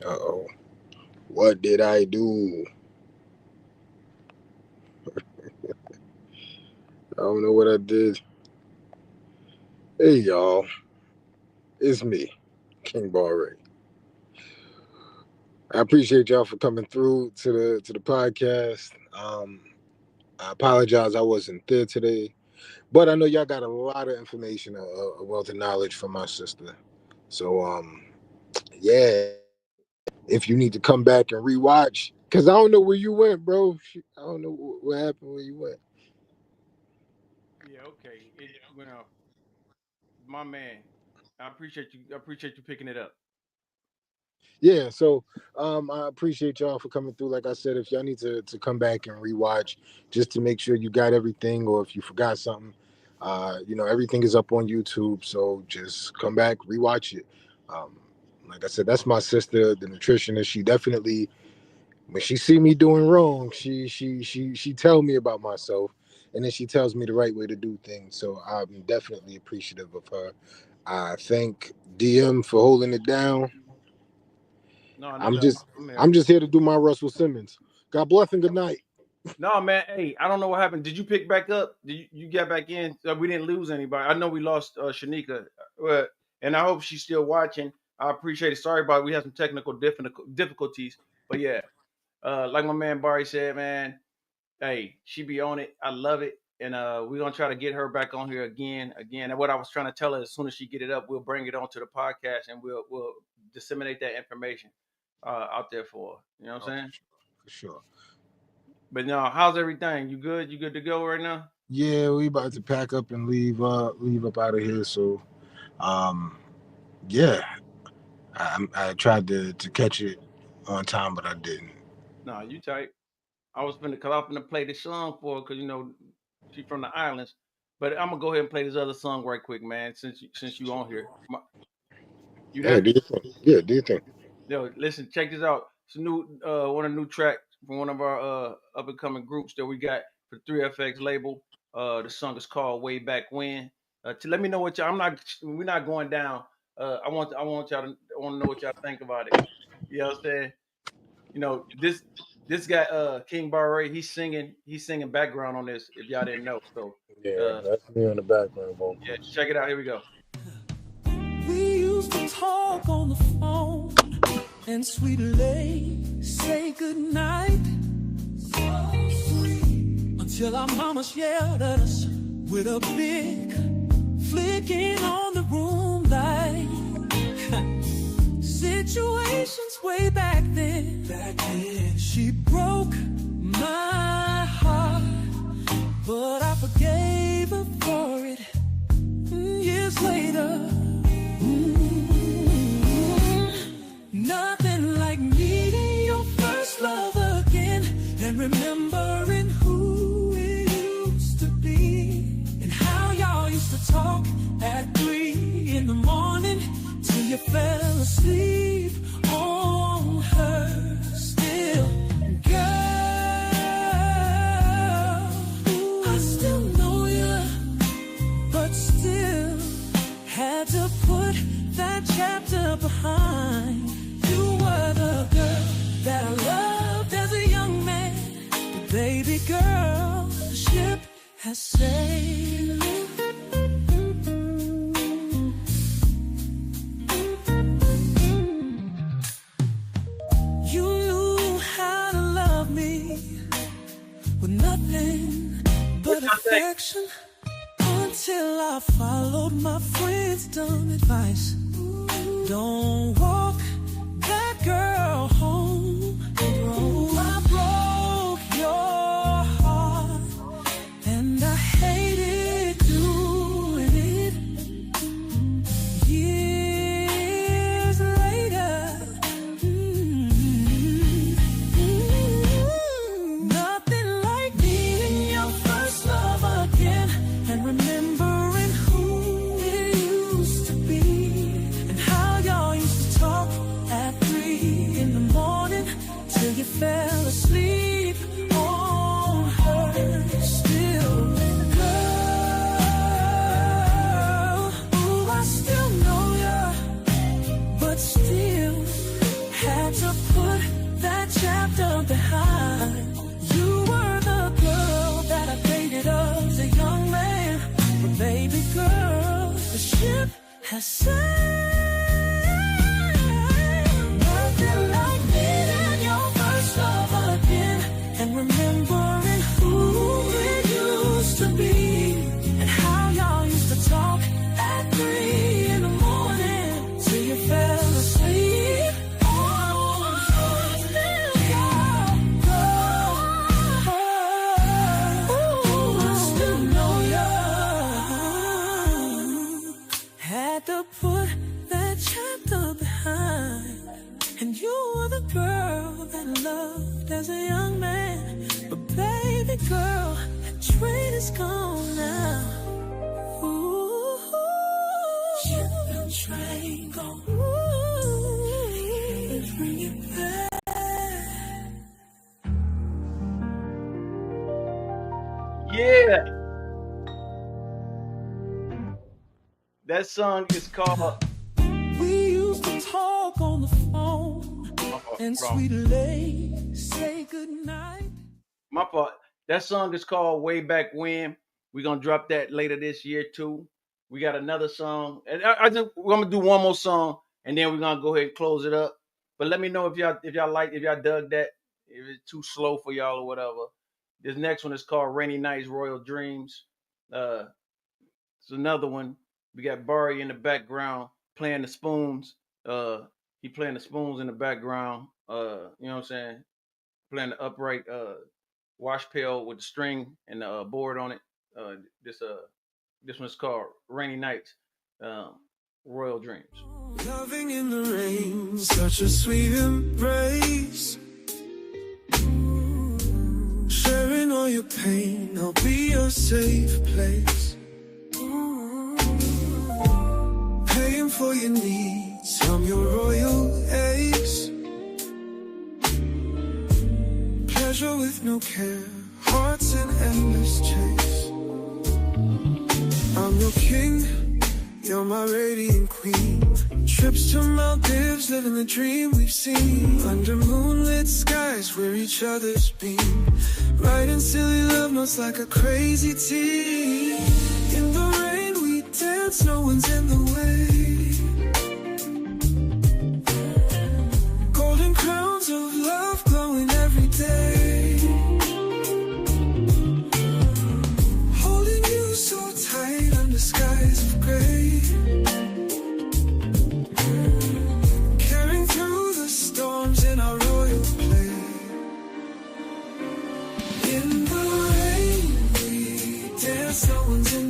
Uh-oh. What did I do? I don't know what I did. Hey, y'all. It's me, King Ball Ray. I appreciate y'all for coming through to the podcast. I apologize I wasn't there today, but I know y'all got a lot of information, a wealth of knowledge from my sister. So, yeah, if you need to come back and rewatch, because I don't know where you went, bro. I don't know what happened where you went. Yeah, okay. My man, I appreciate you. I appreciate you picking it up. Yeah, so I appreciate y'all for coming through. Like I said, if y'all need to come back and rewatch just to make sure you got everything, or if you forgot something, everything is up on YouTube. So just come back, rewatch it. Like I said, that's my sister, the nutritionist. She definitely, when she see me doing wrong, she tell me about myself, and then she tells me the right way to do things. So I'm definitely appreciative of her. I thank DM for holding it down. No, I'm just here to do my Russell Simmons. God bless and good night. No, man. Hey, I don't know what happened. Did you pick back up? Did you get back in? We didn't lose anybody. I know we lost Shanika, and I hope she's still watching. I appreciate it. Sorry about it. We had some technical difficulties, but yeah, like my man Barry said, man. Hey, she be on it. I love it, and we're gonna try to get her back on here again. And what I was trying to tell her, as soon as she get it up, we'll bring it onto the podcast, and we'll disseminate that information out there for her. You know what I'm saying? For sure. But no, how's everything? You good? You good to go right now? Yeah, we about to pack up and leave up out of here. So, yeah, I tried to catch it on time, but I didn't. No, you tight. I was finna play this song for her because she's from the islands. But I'm gonna go ahead and play this other song right quick, man. Since you on here, you Yeah, there? do you think? Yeah, do you think? Yo, listen, check this out. It's a new new track from one of our up and coming groups that we got for 3FX label. The song is called Way Back When. To let me know what y'all. We're not going down. I want y'all to. I want to know what y'all think about it. You know what I'm saying? This guy King Barre, he's singing background on this. If y'all didn't know, so Yeah, that's me on the background vocals. yeah, check it out. Here we go. We used to talk on the phone and sweetly say goodnight until our mamas yelled at us with a big flicking on the room light. Situations way back then, she broke my heart, but I forgave her for it years later. Nothing like meeting your first love again and remembering who it used to be and how y'all used to talk at 3 in the morning till you fell asleep on her still. Girl, I still know you, but still had to put that chapter behind. behind. You were the girl that I loved as a young man. But baby girl, the ship has sailed. You knew how to love me with nothing but affection, until I followed my friend's dumb advice. Don't walk that girl home. Oh, I broke your heart, and I hated doing it. Years later, nothing like meeting your first love again and remembering who it used to be, and how y'all used to talk at 3 in the morning till you fell asleep on her still. Girl, ooh, I still know ya, but still had to put that chapter behind. You were the girl that I dated as a young man, but baby girl, the ship has sailed. Nothing like meeting your first love again and remembering who it used to be, and how y'all used to talk at 3 in the morning till you fell asleep. Oh, still girl, ooh, I still know ya. Had to put that chapter behind, and you were the girl that I loved as a young man. But baby girl, that train is gone now. Ooh, ship and train gone. Ooh, can't bring it back. Yeah. That song is called We used to talk on the phone and sweet lady say goodnight. my part. That song is called Way Back When. We're gonna drop that later this year too. We got another song, and we're gonna do one more song, and then we're gonna go ahead and close it up. But let me know if y'all dug that, if it's too slow for y'all or whatever. This next one is called Rainy Nights, Royal Dreams. It's another one. We got Barry in the background playing the spoons. He playing the spoons in the background. You know what I'm saying? Playing the upright wash pail with the string and the board on it. This one's called Rainy Nights, Royal Dreams. Loving in the rain, such a sweet embrace. Sharing all your pain, I'll be your safe place. Paying for your needs, I'm your royal ace. Pleasure with no care, hearts in endless chase. I'm your king, you're my radiant queen. Trips to Maldives, living the dream we've seen. Under moonlit skies, we're each other's beam. Writing silly love notes like a crazy teen. In the rain we dance, no one's in the way. Golden crowns of love glowing every day. Holding you so tight under skies of gray. Carrying through the storms in our royal play. In the rain we dance, no one's in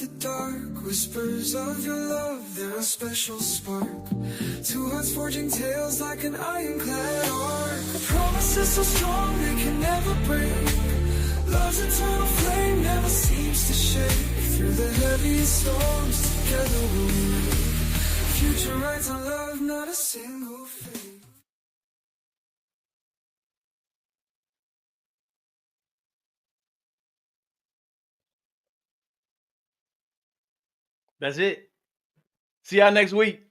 the dark, whispers of your love, they're a special spark. Two hearts forging tales like an ironclad arc. Promises so strong they can never break. Love's eternal flame never seems to shake. Through the heaviest storms, together we'll make future rights on love, not a single fake. That's it. See y'all next week.